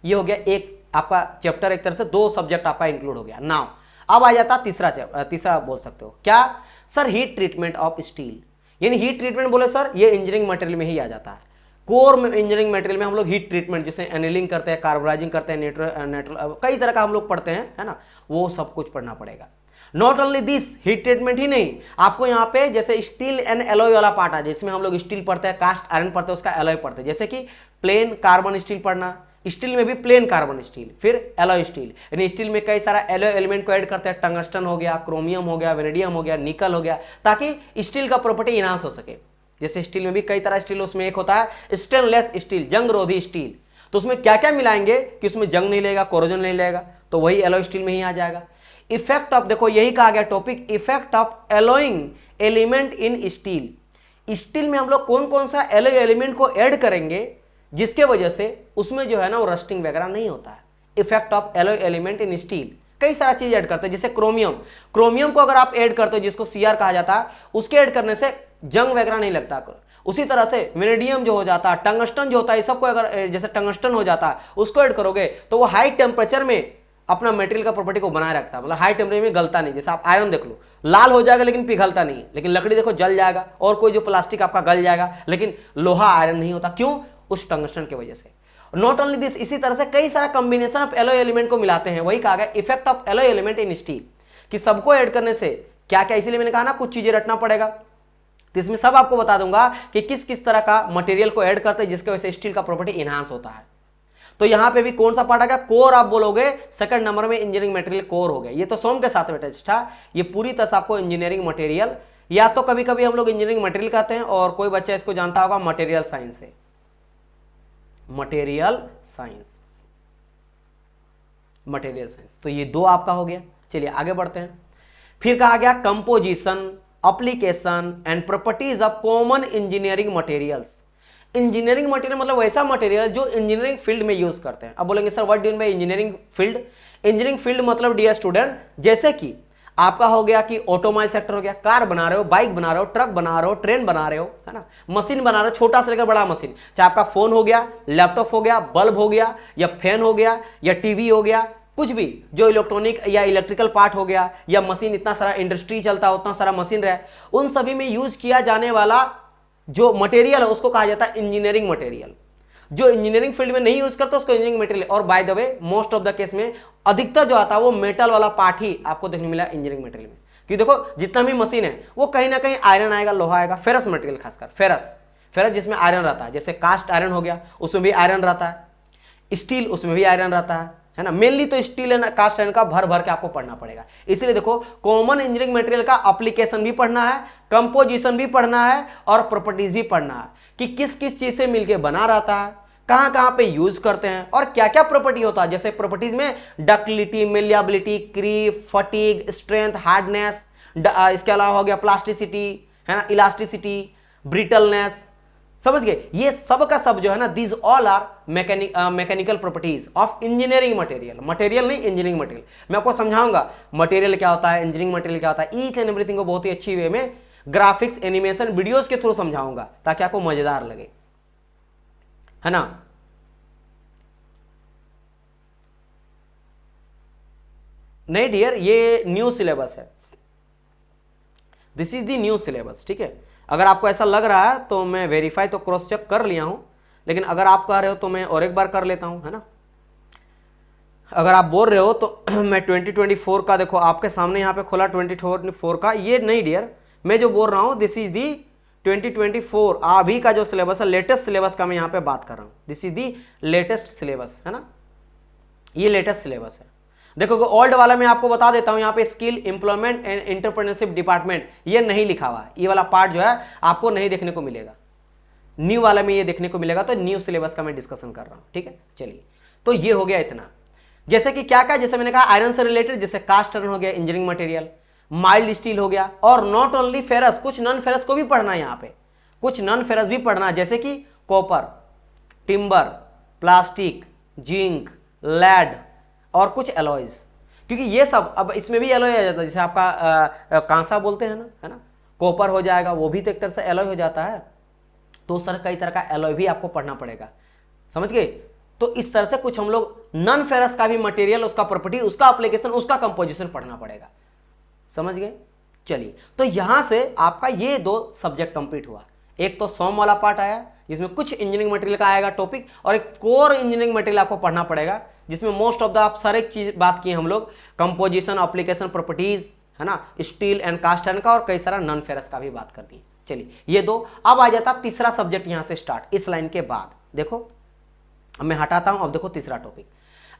ये हो गया एक आपका चैप्टर, एक तरह से 2 सब्जेक्ट आपका इंक्लूड हो गया। नाउ अब आ जाता तीसरा बोल सकते हो क्या, sir heat treatment of steel. यानी हीट ट्रीटमेंट बोले सर, ये इंजीनियरिंग मटेरियल में ही आ जाता है। कोर में इंजीनियरिंग मटेरियल में हम लोग हीट ट्रीटमेंट, जैसे एनिलिंग करते हैं, कार्बोनाइजिंग करते हैं, नेट्रल कई तरह का हम लोग पढ़ते हैं, है ना, वो सब कुछ पढ़ना पड़ेगा। Not only this, heat treatment ही नहीं, आपको यहाँ पे जैसे स्टील एंड एलॉय वाला पार्ट आ, जिसमें हम लोग स्टील पढ़ते हैं, कास्ट आयरन पढ़ते हैं, उसका एलॉय पढ़ते हैं, जैसे कि प्लेन कार्बन स्टील पढ़ना, स्टील में भी प्लेन कार्बन स्टील, फिर एलॉय स्टील, यानी स्टील में कई सारा एलॉय एलिमेंट को ऐड करते हैं, टंगस्टन हो गया, क्रोमियम हो गया, वेनेडियम हो गया, निकल हो गया, ताकि स्टील का प्रॉपर्टी इनहांस हो सके। जैसे स्टील में भी कई तरह स्टील, उसमें एक होता है स्टेनलेस स्टील, जंग रोधी स्टील, तो उसमें क्या क्या मिलाएंगे कि उसमें जंग नहीं लगेगा, कोरोजन नहीं लगेगा, तो वही एलॉय स्टील में ही आ जाएगा। इफेक्ट ऑफ, देखो यही कहा गया topic, effect of alloying element in steel. Steel में हम लोग कौन कौन सा एलॉय एलिमेंट को ऐड करेंगे जिसके वजह से उसमें जो है ना वो रस्टिंग वगैरह नहीं होता है। Effect of alloy element in steel, कई सारा चीज ऐड करते हैं, जैसे क्रोमियम को अगर आप ऐड करते हो, जिसको सीआर कहा जाता है, उसके ऐड करने से जंग वगैरह नहीं लगता। उसी तरह से वेनेडियम जो हो जाता है, टंगस्टन जो होता है, सबको अगर जैसे टंगस्टन हो जाता है उसको ऐड करोगे तो वो हाई टेम्परेचर में अपना मटेरियल का प्रॉपर्टी को बनाए रखता है, मतलब हाई टेम्परेचर में गलता नहीं। जैसे आप आयरन देख लो, लाल हो जाएगा लेकिन पिघलता नहीं, लेकिन लकड़ी देखो जल जाएगा, और कोई जो प्लास्टिक आपका गल जाएगा, लेकिन लोहा आयरन नहीं होता, क्यों, उस टंगस्टन की वजह से। नॉट ओनली दिस, इसी तरह से कई सारा कॉम्बिनेशन ऑफ एलॉय एलिमेंट को मिलाते हैं, वही कहा गया effect of alloy element in steel, कि सबको ऐड करने से क्या क्या, इसीलिए मैंने कहा ना कुछ चीजें रटना पड़ेगा, तो इसमें सब आपको बता दूंगा कि किस किस तरह का मटेरियल को ऐड करते हैं जिसकी वजह से स्टील का प्रॉपर्टी इनहांस होता है। तो यहां पे भी कौन सा पार्ट आ गया, कोर आप बोलोगे, सेकंड नंबर में इंजीनियरिंग मटेरियल कोर हो गया। ये तो सोम के साथ में अटैच था, ये पूरी तरह से आपको इंजीनियरिंग मटेरियल, या तो कभी कभी हम लोग इंजीनियरिंग मटेरियल कहते हैं और कोई बच्चा इसको जानता होगा मटेरियल साइंस है, मटेरियल साइंस, मटेरियल साइंस। तो ये दो आपका हो गया। चलिए आगे बढ़ते हैं। फिर कहा गया composition, application and properties of common engineering materials. Engineering material मतलब वैसा मटेरियल जो इंजीनियरिंग फील्ड में यूज करते हैं। अब बोलेंगे sir what do you mean by engineering field? Engineering field मतलब डियर स्टूडेंट, जैसे कि आपका हो गया कि ऑटोमोबाइल सेक्टर हो गया, कार बना रहे हो, बाइक बना रहे हो, ट्रक बना रहे हो, ट्रेन बना रहे हो, है ना, मशीन बना रहे हो, छोटा से लेकर बड़ा मशीन, चाहे आपका फोन हो गया, लैपटॉप हो गया, बल्ब हो गया, या फैन हो गया, या टीवी हो गया, कुछ भी जो इलेक्ट्रॉनिक या इलेक्ट्रिकल पार्ट हो गया, या मशीन, इतना सारा इंडस्ट्री चलता है, उतना सारा मशीन रहे, उन सभी में यूज किया जाने वाला जो मटेरियल है उसको कहा जाता है इंजीनियरिंग मटेरियल। जो इंजीनियरिंग फील्ड में नहीं यूज करता उसको इंजीनियरिंग मटेरियल। और by the way most of the case में अधिकतर जो आता है वो मेटल वाला पार्ट ही आपको देखने मिला इंजीनियरिंग मटेरियल में। क्योंकि देखो जितना भी मशीन है वो कहीं ना कहीं आयरन आएगा, लोहा आएगा, फेरस मटेरियल, खासकर फेरस जिसमें आयरन रहता है, जैसे कास्ट आयरन हो गया उसमें भी आयरन रहता है, स्टील उसमें भी आयरन रहता है ना। मेनली तो स्टील एंड कास्ट आयरन का भर भर के आपको पढ़ना पड़ेगा। इसलिए देखो कॉमन इंजीनियरिंग मटेरियल का एप्लीकेशन भी पढ़ना है, कंपोजिशन भी पढ़ना है, और प्रॉपर्टीज भी पढ़ना है कि किस किस चीज से मिलकर बना रहता है, कहां कहां पे यूज करते हैं, और क्या क्या प्रॉपर्टी होता है। जैसे प्रॉपर्टीज में ductility, malleability, creep, fatigue, strength, hardness, इसके अलावा हो गया प्लास्टिसिटी, है ना, इलास्टिसिटी, ब्रिटलनेस, समझ गए। ये सब का सब जो है ना, these all are mechanical properties of engineering material. Material नहीं, इंजीनियरिंग मटेरियल। मैं आपको समझाऊंगा मटेरियल क्या होता है, इंजीनियरिंग मटेरियल क्या होता है, ईच एंड एवरीथिंग को बहुत ही अच्छी वे में ग्राफिक्स, एनिमेशन, वीडियोस के थ्रू समझाऊंगा ताकि आपको मजेदार लगे, है ना। नहीं डियर, ये न्यू सिलेबस है, this is the new syllabus, ठीक है। अगर आपको ऐसा लग रहा है तो मैं वेरीफाई तो क्रॉस चेक कर लिया हूं, लेकिन अगर आप कह रहे हो तो मैं और एक बार कर लेता हूं, है ना। अगर आप बोल रहे हो तो मैं 2024 का देखो आपके सामने यहां पे खोला 2024 का, ये नहीं डियर, मैं जो बोल रहा हूं दिस इज दी 2024 अभी का जो सिलेबस है, लेटेस्ट सिलेबस का मैं यहां पे बात कर रहा हूं। This is the latest syllabus, है ना, ये लेटेस्ट सिलेबस है। देखो ओल्ड वाला मैं आपको बता देता हूं, यहाँ पे skill, employment and entrepreneurship department ये नहीं लिखा हुआ है, ये वाला पार्ट जो है आपको नहीं देखने को मिलेगा। न्यू वाला में ये देखने को मिलेगा, तो न्यू सिलेबस का मैं डिस्कशन कर रहा हूं, ठीक है। चलिए, तो ये हो गया इतना। जैसे कि क्या क्या, जैसे मैंने कहा आयरन से रिलेटेड, जैसे कास्ट आयरन हो गया इंजीनियरिंग मटेरियल, माइल्ड स्टील हो गया, और नॉट ओनली फेरस, कुछ नॉन फेरस को भी पढ़ना है यहाँ पे, कुछ नॉन फेरस भी पढ़ना है, जैसे कि copper, timber, plastic, zinc, lead, और कुछ एलॉयज, क्योंकि ये सब अब इसमें भी एलॉय आ जाता है। जैसे आपका कांसा बोलते हैं ना, है ना, कॉपर हो जाएगा, वो भी तो एक तरह से एलॉय हो जाता है। तो सर कई तरह का एलॉय भी आपको पढ़ना पड़ेगा, समझ गए। तो इस तरह से कुछ हम लोग नॉन फेरस का भी मटेरियल, उसका प्रॉपर्टी, उसका एप्लीकेशन, उसका कंपोजिशन पढ़ना पड़ेगा, समझ गए। चलिए, तो यहां से आपका ये दो सब्जेक्ट कंप्लीट हुआ। एक तो सॉम वाला पार्ट आया जिसमें कुछ इंजीनियरिंग मटेरियल का आएगा टॉपिक, और एक कोर इंजीनियरिंग मटेरियल आपको पढ़ना पड़ेगा जिसमें मोस्ट ऑफ द आप सारे चीज बात किए हम लोग, कंपोजिशन, एप्लीकेशन, प्रॉपर्टीज, है ना, स्टील एंड कास्ट आयरन का, और कई सारा नॉन फेरस का भी बात कर दी। चलिए, ये दो। अब आ जाता तीसरा सब्जेक्ट यहां से स्टार्ट, इस लाइन के बाद देखो अब मैं हटाता हूं। अब देखो तीसरा टॉपिक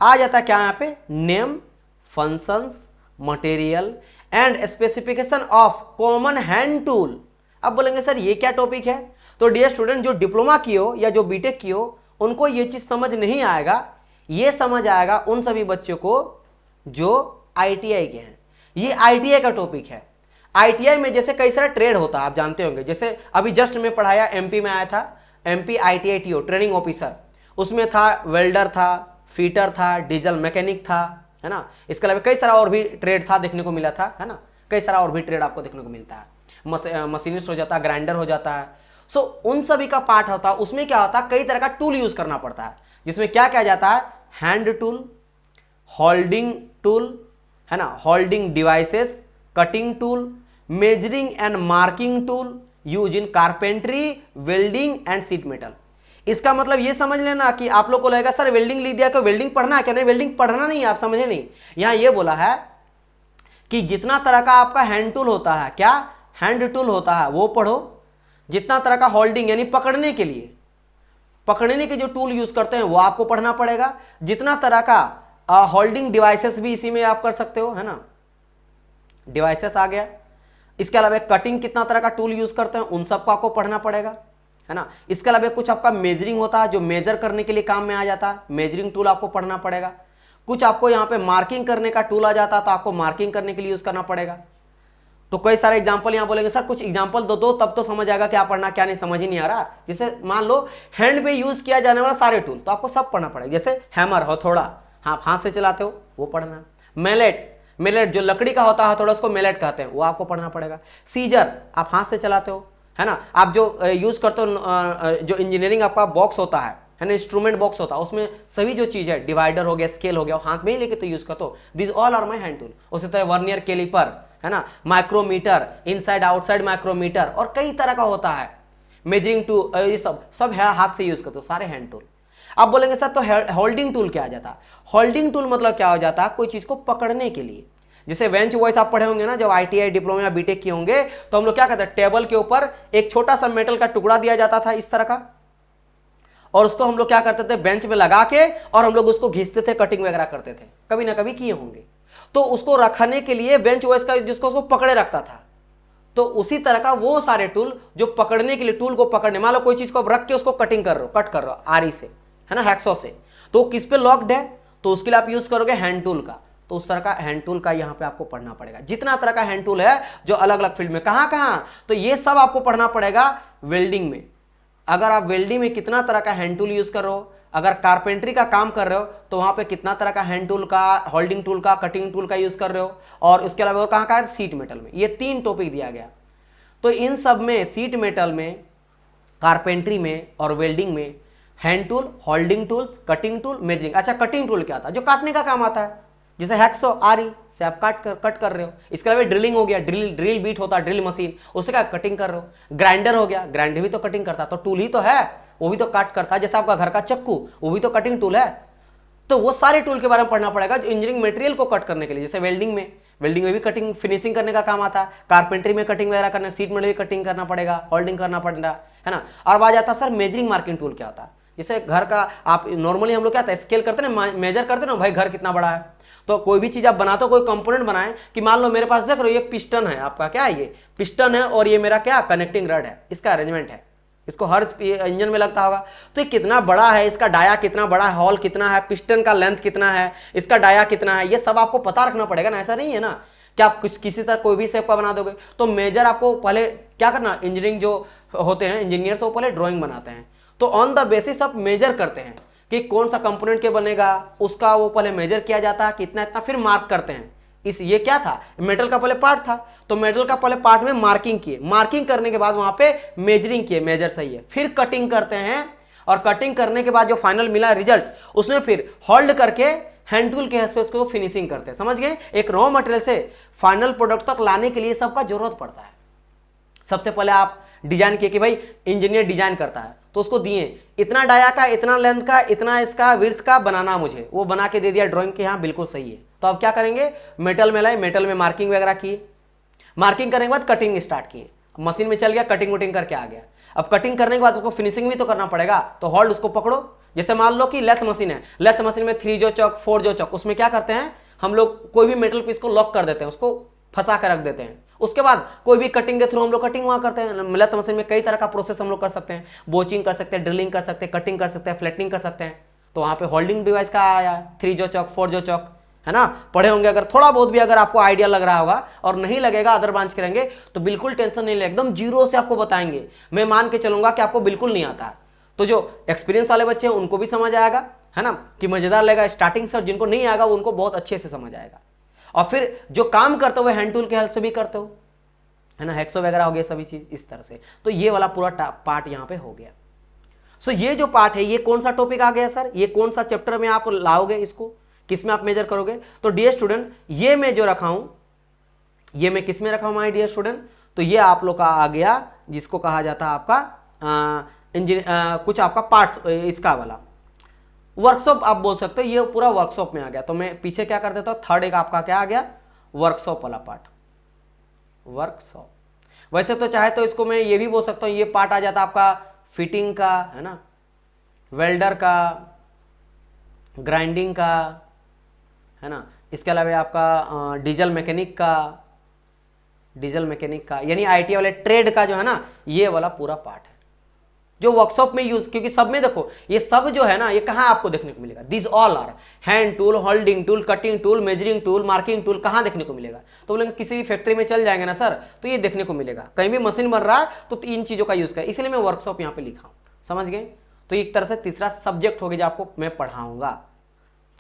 आ जाता क्या यहां पे, name, functions, material and specification of common hand tool. अब बोलेंगे सर ये क्या टॉपिक है? तो डियर स्टूडेंट, जो डिप्लोमा की हो या जो बीटेक की हो उनको ये चीज समझ नहीं आएगा, ये समझ आएगा उन सभी बच्चों को जो आईटीआई के हैं। ये आईटीआई का टॉपिक है। आईटीआई में जैसे कई सारा ट्रेड होता है, आप जानते होंगे। जैसे अभी जस्ट में पढ़ाया, एमपी में आया था, MP ITI TO training officer, उसमें था वेल्डर था, फीटर था, डीजल मैकेनिक था, है ना। इसके अलावा कई सारा और भी ट्रेड था, देखने को मिला था, है ना। कई सारा और भी ट्रेड आपको देखने को मिलता है, मशीनिस्ट हो जाता है, ग्राइंडर हो जाता है। सो उन सभी का पार्ट होता है। उसमें क्या होता है, कई तरह का टूल यूज करना पड़ता है, जिसमें क्या क्या जाता है, हैंड टूल, होल्डिंग टूल, है ना, holding devices, cutting tool, measuring and marking tool use in carpentry, welding and seat metal. इसका मतलब ये समझ लेना कि आप लोग को लगेगा सर वेल्डिंग लिख दिया, वेल्डिंग पढ़ना है क्या? नहीं, वेल्डिंग पढ़ना नहीं है, आप समझे नहीं। यहां ये बोला है कि जितना तरह का आपका हैंड टूल होता है, क्या हैंड टूल होता है, वो पढ़ो, जितना तरह का होल्डिंग यानी पकड़ने के लिए, पकड़ने के जो टूल यूज करते हैं वो आपको पढ़ना पड़ेगा। जितना तरह का होल्डिंग डिवाइसेस भी इसी में आप कर सकते हो, है ना, डिवाइसेस आ गया। इसके अलावा कटिंग कितना तरह का टूल यूज करते हैं उन सबको आपको पढ़ना पड़ेगा, है ना। इसके अलावा कुछ आपका मेजरिंग होता है जो मेजर करने के लिए काम में आ जाता है, मेजरिंग टूल आपको पढ़ना पड़ेगा। कुछ आपको यहाँ पे मार्किंग करने का टूल आ जाता है तो आपको मार्किंग करने के लिए यूज करना पड़ेगा। तो कई सारे एग्जांपल यहाँ बोलेंगे सर कुछ एग्जांपल दो तब तो समझ आएगा क्या पढ़ना क्या नहीं, समझ ही नहीं आ रहा। जैसे मान लो हैंड पे यूज किया जाने वाला सारे टूल तो आपको सब पढ़ना पड़ेगा। जैसे हैमर, हथौड़ा, आप हाथ से चलाते हो वो पढ़ना। मेलेट जो लकड़ी का होता है हथौड़ा उसको मेलेट कहते हैं, वो आपको पढ़ना पड़ेगा। सीजर आप हाथ से चलाते हो, है ना। आप जो यूज करते हो जो इंजीनियरिंग आपका बॉक्स होता है ना, इंस्ट्रूमेंट बॉक्स होता है, उसमें सभी जो चीज है, डिवाइडर हो गया, स्केल हो गया, हाथ में ही लेके तो यूज करते हो। This all are my hand tool. उसी तरह वर्नियर कैलिपर, है ना, माइक्रोमीटर, इनसाइड आउटसाइड माइक्रोमीटर, और कई तरह का होता है, मेजरिंग टूल, ये सब है हाथ से यूज करते हो, सारे हैंड टूल। आप बोलेंगे सर तो होल्डिंग टूल क्या आ जाता है? होल्डिंग टूल मतलब क्या हो जाता है, कोई चीज को पकड़ने के लिए। जैसे बेंच वॉइस आप पढ़े होंगे ना, जब ITI डिप्लोमा या बीटेक किए होंगे, तो हम लोग क्या कहते हैं, टेबल के ऊपर एक छोटा सा मेटल का टुकड़ा दिया जाता था इस तरह का, और उसको हम लोग क्या करते थे, बेंच में लगा के, और हम लोग उसको घिसते थे, कटिंग वगैरह करते थे, कभी ना कभी किए होंगे। तो उसको रखने के लिए बेंच वॉइस का जिसको उसको पकड़े रखता था, तो उसी तरह का वो सारे टूल जो पकड़ने के लिए, टूल को पकड़ने, मान लो कोई चीज को रख के उसको कटिंग कर रहे हो, कट कर रहे हो आरी से, है ना, हैक्सो से, तो किस पे लॉक्ड है, तो उसके लिए आप यूज करोगे हैंड टूल का। तो उस तरह का हैंड टूल का यहाँ पे आपको पढ़ना पड़ेगा। जितना तरह का हैंड टूल है जो अलग अलग फील्ड में, कहां, तो ये सब आपको पढ़ना पड़ेगा वेल्डिंग में। अगर आप वेल्डिंग में कितना तरह का हैंड टूल यूज कर रहे हो, अगर कारपेंट्री का काम कर रहे हो तो वहां पे कितना तरह का हैंड टूल का, होल्डिंग टूल का, कटिंग टूल का यूज कर रहे हो, और उसके अलावा और कहां है, सीट मेटल में। ये 3 टॉपिक दिया गया। तो इन सब में, सीट मेटल में, कारपेंट्री में और वेल्डिंग में, hand tool, holding tools, cutting tool, measuring. अच्छा, कटिंग टूल क्या था, जो काटने का काम आता है, जैसे हैक्सो, आरी से आप कट कर रहे हो। इसके अलावा ड्रिलिंग हो गया, ड्रिल बीट होता है, ड्रिल मशीन, उससे क्या कटिंग कर रहे हो। ग्राइंडर हो गया, ग्राइंडर भी तो कटिंग करता है, तो टूल ही तो है, वो भी तो काट करता है। जैसे आपका घर का चक्कू, वो भी तो कटिंग टूल है। तो वो सारे टूल के बारे में पढ़ना पड़ेगा जो इंजीनियरिंग मटेरियल को कट करने के लिए। जैसे वेल्डिंग में भी कटिंग, फिनिशिंग करने का काम आता है। कारपेंट्री में कटिंग वगैरह करना, सीट में भी कटिंग करना पड़ेगा, होल्डिंग करना पड़ेगा, है ना। और आ जाता है सर मेजरिंग मार्किंग टूल क्या होता है। जैसे घर का आप नॉर्मली हम लोग क्या होता है, स्केल करते ना, मेजर करते ना, भाई घर कितना बड़ा है। तो कोई भी चीज आप बनाते हो, कोई कंपोनेंट बनाए, कि मान लो मेरे पास देख रहे हो ये पिस्टन है आपका, क्या है ये पिस्टन है, और ये मेरा क्या कनेक्टिंग रड है, इसका अरेंजमेंट है, इसको हर इंजन में लगता होगा। तो ये कितना बड़ा है, इसका डाया कितना बड़ा है, हॉल कितना है, पिस्टन का लेंथ कितना है, इसका डाया कितना है, ये सब आपको पता रखना पड़ेगा ना। ऐसा नहीं है ना कि आप किसी तरह कोई भी शेप का बना दोगे। तो मेजर आपको पहले क्या करना, इंजीनियरिंग जो होते हैं इंजीनियर, वो पहले ड्रॉइंग बनाते हैं, तो ऑन द बेसिस आप मेजर करते हैं कि कौन सा कंपोनेंट के बनेगा, उसका वो पहले मेजर किया जाता है कितना इतना, फिर मार्क करते हैं। ये क्या था, मेटल का पहले पार्ट था, तो मेटल का पहले पार्ट में मार्किंग किए, मार्किंग करने के बाद वहां पे मेजरिंग किए, मेजर सही है, फिर कटिंग करते हैं, और कटिंग करने के बाद जो फाइनल मिला रिजल्ट, उसमें फिर होल्ड करके हैंड टूल के हेल्प से उसको फिनिशिंग करते हैं। समझ गए, एक रॉ मटेरियल से फाइनल प्रोडक्ट तक लाने के लिए सबका जरूरत पड़ता है। सबसे पहले आप डिजाइन किए कि भाई इंजीनियर डिजाइन करता है, तो उसको दिए इतना डाया का, इतना लेंथ का, इतना इसका विड्थ का बनाना मुझे, वो बना के दे दिया ड्राइंग के, हाँ बिल्कुल सही है। तो अब क्या करेंगे, मेटल में लाए, मेटल में मार्किंग वगैरह किए, मार्किंग करने के बाद कटिंग स्टार्ट किए, मशीन में चल गया, कटिंग वटिंग करके आ गया। अब कटिंग करने के बाद उसको फिनिशिंग भी तो करना पड़ेगा, तो होल्ड उसको पकड़ो। जैसे मान लो कि लेथ मशीन है, लेथ मशीन में 3 जो चौक, 4 जो चौक, उसमें क्या करते हैं हम लोग, कोई भी मेटल पीस को लॉक कर देते हैं, उसको फंसा कर रख देते हैं। उसके बाद कोई भी कटिंग के थ्रू हम लोग कटिंग वहां करते हैं। लेथ मशीन में कई तरह का प्रोसेस हम लोग कर सकते हैं, बोचिंग कर सकते हैं, ड्रिलिंग कर सकते हैं, कटिंग कर सकते हैं, फ्लैटनिंग कर सकते हैं। तो वहां पे होल्डिंग डिवाइस का आया 3 जो चौक, 4 जो चौक, है ना, पढ़े होंगे। अगर थोड़ा बहुत भी अगर आपको आइडिया लग रहा होगा और नहीं लगेगा अदर ब्रांच करेंगे तो बिल्कुल टेंशन नहीं ले, एकदम जीरो से आपको बताएंगे। मैं मान के चलूंगा कि आपको बिल्कुल नहीं आता है, तो जो एक्सपीरियंस वाले बच्चे हैं उनको भी समझ आएगा, है ना, कि मजेदार लगेगा स्टार्टिंग से, और जिनको नहीं आएगा उनको बहुत अच्छे से समझ आएगा। और फिर जो काम करते हुए हैंड टूल के हेल्प से भी करते हो, है ना, हैक्सो वगैरह हो गया, सभी चीज इस तरह से। तो ये वाला पूरा पार्ट यहाँ पे हो गया। सो ये जो पार्ट है, ये कौन सा टॉपिक आ गया सर, ये कौन सा चैप्टर में आप लाओगे, इसको किसमें आप मेजर करोगे। तो डियर स्टूडेंट, ये मैं जो रखा हूं, ये मैं किस में रखा हूं माय डियर स्टूडेंट, तो ये आप लोग का आ गया जिसको कहा जाता है आपका कुछ आपका पार्ट्स, इसका वाला वर्कशॉप आप बोल सकते हो, ये पूरा वर्कशॉप में आ गया। तो मैं पीछे क्या कर देता हूं, थर्ड एक आपका क्या आ गया, वर्कशॉप वाला पार्ट, वर्कशॉप। वैसे तो चाहे तो इसको मैं ये भी बोल सकता हूँ, ये पार्ट आ जाता आपका फिटिंग का, है ना, वेल्डर का, ग्राइंडिंग का, है ना, इसके अलावा आपका डीजल मैकेनिक का यानी आईटी वाले ट्रेड का जो है ना, ये वाला पूरा पार्ट है जो वर्कशॉप में यूज, क्योंकि सब में देखो ये सब जो है ना, ये कहां आपको देखने को मिलेगा, this all are hand tool, holding tool, cutting tool, measuring tool, marking tool, कहां देखने को मिलेगा? तो बोलेंगे किसी भी फैक्ट्री में चल जाएंगे ना सर, तो ये देखने को मिलेगा, कहीं भी मशीन बन रहा है तो इन चीजों का यूज करें, इसलिए मैं वर्कशॉप यहां पर लिखा हूं, समझ गए? तो एक तरह से तीसरा सब्जेक्ट हो गया जो आपको मैं पढ़ाऊंगा।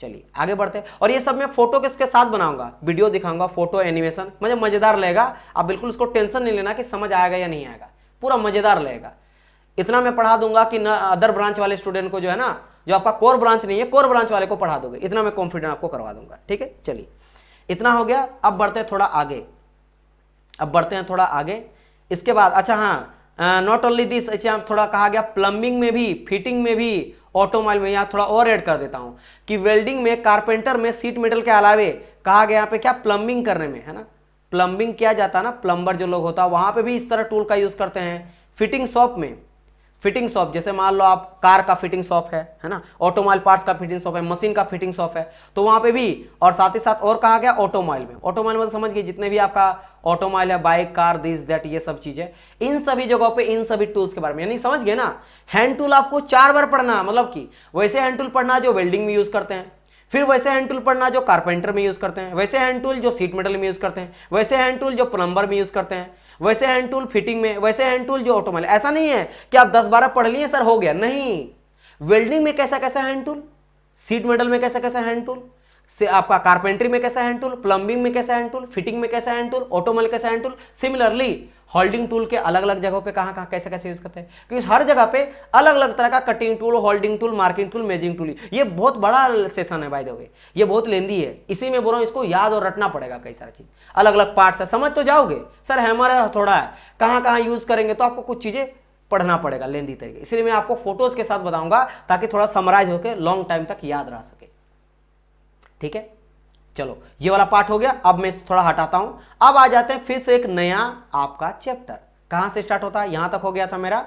चलिए आगे बढ़ते हैं, और ये सब मैं फोटो किसके साथ बनाऊंगा, वीडियो दिखाऊंगा, फोटो एनिमेशन, मुझे मजेदार लगेगा, आप बिल्कुल उसको टेंशन नहीं लेना कि समझ आएगा या नहीं आएगा, पूरा मजेदार लगेगा। इतना मैं पढ़ा दूंगा कि न अदर ब्रांच वाले स्टूडेंट को जो है ना, जो आपका कोर ब्रांच नहीं है, कोर ब्रांच वाले को पढ़ा दोगे, इतना मैं कॉन्फिडेंट आपको करवा दूंगा। ठीक है, चलिए इतना हो गया। अब बढ़ते हैं थोड़ा आगे, इसके बाद अच्छा हाँ, नॉट ओनली दिस, अच्छा थोड़ा कहा गया प्लम्बिंग में भी, फिटिंग में भी, ऑटोमोबाइल में, यहाँ थोड़ा और ऐड कर देता हूं कि वेल्डिंग में, कारपेंटर में, सीट मेटल के अलावे कहा गया यहाँ पे क्या, प्लम्बिंग करने में, है ना, प्लम्बिंग किया जाता है ना, प्लम्बर जो लोग होता है वहां पे भी इस तरह टूल का यूज करते हैं। फिटिंग शॉप में, फिटिंग शॉप जैसे मान लो आप कार का फिटिंग शॉप है ना, ऑटोमोबाइल पार्ट्स का फिटिंग शॉप है, मशीन का फिटिंग शॉप है, तो वहां पे भी, और साथ ही साथ और कहा गया ऑटोमोबाइल में, ऑटोमोबाइल मतलब समझ गए जितने भी आपका ऑटोमोबाइल है, बाइक, कार, दिस दैट, ये सब चीजें, इन सभी जगहों पे इन सभी टूल्स के बारे में, यानी समझ गए ना, हैंड टूल आपको 4 बार पढ़ना, मतलब कि वैसे हैंड टूल पढ़ना जो वेल्डिंग में यूज करते हैं, फिर वैसे हैंड टूल पढ़ना जो कारपेंटर में यूज करते हैं, वैसे हैंड टूल जो सीट मेटल में यूज करते हैं, वैसे हैंड टूल जो प्लम्बर में यूज करते हैं, वैसे हैंड टूल फिटिंग में, वैसे हैंड टूल जो ऑटोमोबाइल। ऐसा नहीं है कि आप 10-12 पढ़ लिए सर हो गया, नहीं, वेल्डिंग में कैसा कैसा हैंड टूल, सीट मेटल में कैसा कैसा हैंड टूल से, आपका कारपेंट्री में कैसा हैंड टूल, प्लम्बिंग में कैसा हैंड टूल, फिटिंग में कैसा हैंड टूल, ऑटोमोबाइल कैसा hand tool, similarly holding tool के अलग अलग जगहों पे कहां कहां कैसे कैसे यूज करते हैं, क्योंकि हर जगह पे अलग अलग तरह का cutting tool, holding tool, marking tool, measuring tool, ये बहुत बड़ा सेशन है बाय द वे, ये बहुत लेंदी है, इसी में बोल रहा हूं इसको याद और रटना पड़ेगा, कई सारी चीज अलग अलग पार्ट्स है, समझ तो जाओगे सर हैमर है थोड़ा है, कहां कहां यूज करेंगे, तो आपको कुछ चीजें पढ़ना पड़ेगा लेंदी तरीके, इसलिए मैं आपको फोटोज के साथ बताऊंगा ताकि थोड़ा समराइज होकर लॉन्ग टाइम तक याद रह सके। ठीक है, चलो ये वाला पार्ट हो गया, अब मैं थोड़ा हटाता हूं, अब आ जाते हैं फिर से एक नया आपका चैप्टर, कहां से स्टार्ट होता है, यहां तक हो गया था मेरा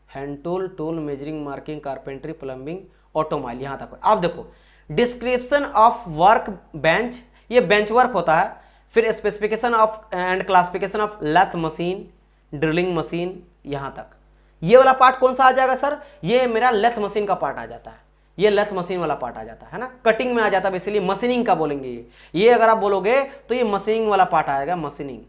hand tool, tool, measuring, marking, carpentry, plumbing, automobile, यहां तक। अब देखो डिस्क्रिप्शन ऑफ वर्क बेंच, ये बेंच वर्क होता है, फिर specification of and classification of lathe machine, drilling machine, यहां तक। ये वाला पार्ट कौन सा आ जाएगा सर, ये मेरा लेथ मशीन का पार्ट आ जाता है, ये लेथ मशीन वाला पार्ट आ जाता है ना, कटिंग में आ जाता है, बेसिकली मशीनिंग का बोलेंगे ये अगर आप बोलोगे तो ये मशीनिंग वाला पार्ट आएगा, मशीनिंग।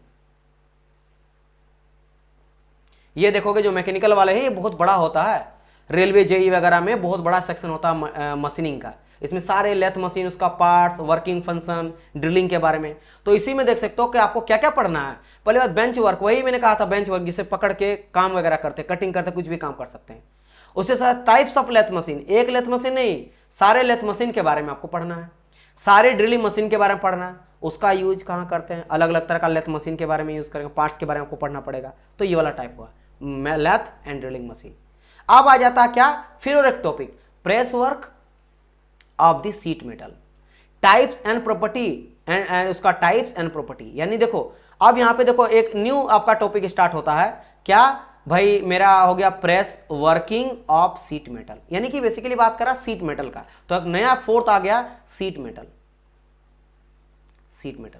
ये देखोगे जो मैकेनिकल वाले हैं ये बहुत बड़ा होता है, रेलवे जेई वगैरह में बहुत बड़ा सेक्शन होता है मशीनिंग का, इसमें सारे लेथ मशीन, उसका पार्ट्स, वर्किंग फंक्शन, ड्रिलिंग के बारे में, तो इसी में देख सकते हो कि आपको क्या क्या पढ़ना है। पहले बात बेंच वर्क, वही मैंने कहा था बेंच वर्क, जिसे पकड़ के काम वगैरह करते, कटिंग करते, कुछ भी काम कर सकते हैं। उसके साथ टाइप्स ऑफ लेथ मशीन, एक लेथ मशीन नहीं, सारे लेथ मशीन के बारे में आपको पढ़ना है, सारे ड्रिलिंग मशीन के बारे में पढ़ना है, उसका यूज कहाँ करते हैं, अलग अलग तरह का लेथ मशीन के बारे में यूज करेंगे, पार्ट्स के बारे में आपको पढ़ना पड़ेगा, तो ये वाला टाइप हुआ लेथ एंड ड्रिलिंग मशीन। अब आ जाता क्या, फिर और एक topic, press work of the seat metal, types and property and उसका टाइप्स एंड प्रॉपर्टी, यानी देखो अब यहां पे देखो एक न्यू आपका टॉपिक स्टार्ट होता है, क्या भाई मेरा हो गया press working of seat metal, यानी कि बेसिकली बात करा सीट मेटल का, तो एक नया फोर्थ आ गया seat metal. Seat metal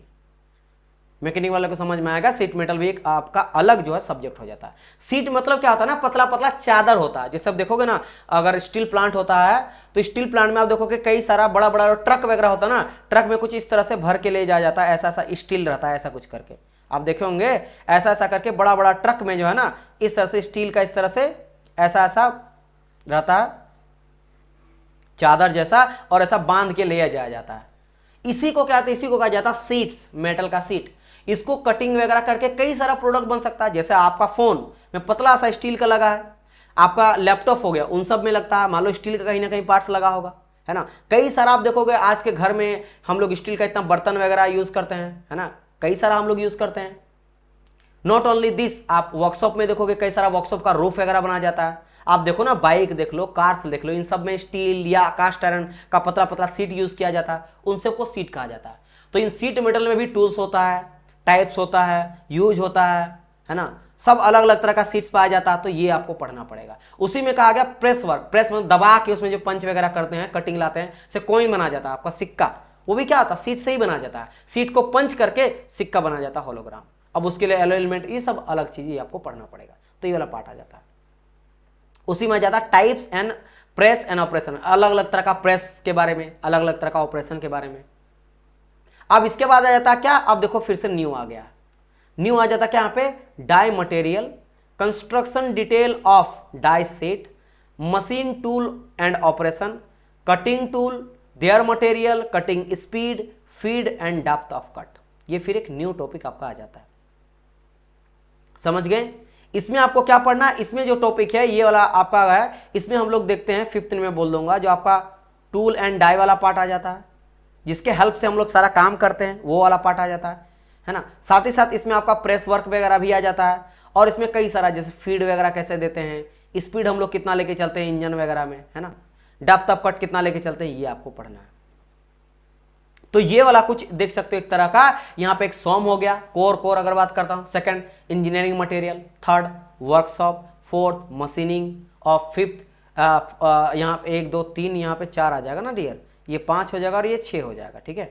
mechanic वाले को समझ में आएगा, सीट मेटल भी एक आपका अलग जो है सब्जेक्ट हो जाता है। सीट मतलब क्या होता है ना, पतला पतला चादर होता है, जैसे आप देखोगे ना अगर स्टील प्लांट होता है तो स्टील प्लांट में आप देखोगे कई सारा बड़ा बड़ा ट्रक वगैरह होता है ना, ट्रक में कुछ इस तरह से भर के ले जाया जाता है, ऐसा ऐसा स्टील रहता है, ऐसा कुछ करके आप देखे होंगे, ऐसा ऐसा करके बड़ा बड़ा ट्रक में जो है ना इस तरह से स्टील का इस तरह से ऐसा ऐसा रहता है चादर जैसा, और ऐसा बांध के ले जाया जाता है, इसी को क्या कहते हैं, इसी को कहा जाता है सीट्स, मेटल का सीट। इसको कटिंग वगैरह करके कई सारा प्रोडक्ट बन सकता है, जैसे आपका फोन में पतला सा स्टील का लगा है, आपका लैपटॉप हो गया उन सब में लगता है, मान लो स्टील का कहीं ना कहीं पार्ट्स लगा होगा, है ना, कई सारा आप देखोगे आज के घर में हम लोग स्टील का इतना बर्तन वगैरह यूज करते हैं, है ना, कई सारा हम लोग यूज करते हैं। नॉट ओनली दिस, आप वर्कशॉप में देखोगे कई सारा वर्कशॉप का रूफ वगैरह बनाया जाता है, आप देखो ना बाइक देख लो, कार्स देख लो, इन सब में स्टील या कास्ट आयरन का पतला पतला सीट यूज किया जाता है, उन सबको सीट कहा जाता है। तो इन सीट मेटल में भी टूल्स होता है, टाइप्स होता है, यूज होता है ना, सब अलग अलग तरह का सीट्स पाया जाता है। तो ये आपको पढ़ना पड़ेगा। उसी में कहा गया प्रेस वर्क, प्रेस मतलब दबा के उसमें जो पंच वगैरह करते हैं, कटिंग लाते हैं, से कॉइन बना जाता है आपका सिक्का, वो भी क्या होता है, सीट से ही बना जाता है, सीट को पंच करके सिक्का बना जाता है, होलोग्राम। अब उसके लिए एलिमेंट, ये सब अलग चीजें आपको पढ़ना पड़ेगा। तो ये वाला पार्ट आ जाता है। उसी में आ जाता है types and press and operation, अलग अलग तरह का प्रेस के बारे में, अलग अलग तरह का ऑपरेशन के बारे में। अब इसके बाद आ जाता है क्या, अब देखो फिर से न्यू आ गया, न्यू आ जाता क्या यहाँ पे, die material, construction detail of die set, machine tool and operation, cutting tool, their material, cutting speed, feed and depth of cut. ये फिर एक न्यू टॉपिक आपका आ जाता है। समझ गए? इसमें आपको क्या पढ़ना है, इसमें जो टॉपिक है ये वाला आपका है, इसमें हम लोग देखते हैं 5th में बोल दूंगा, जो आपका टूल एंड डाई वाला पार्ट आ जाता है, जिसके हेल्प से हम लोग सारा काम करते हैं, वो वाला पार्ट आ जाता है ना। साथ ही साथ इसमें आपका प्रेस वर्क वगैरह भी आ जाता है, और इसमें कई सारा जैसे फीड वगैरह कैसे देते हैं, स्पीड हम लोग कितना लेके चलते हैं इंजन वगैरह में, है ना, डेप्थ ऑफ कट कितना लेके चलते हैं, ये आपको पढ़ना है। तो ये वाला कुछ देख सकते हो एक तरह का, यहाँ पे एक सॉम हो गया, कोर अगर बात करता हूँ, second engineering material, third workshop, fourth machining, और फिफ्थ यहाँ पे 1 2 3 यहाँ पे 4 आ जाएगा ना डियर, ये 5 हो जाएगा और ये 6 हो जाएगा, ठीक है।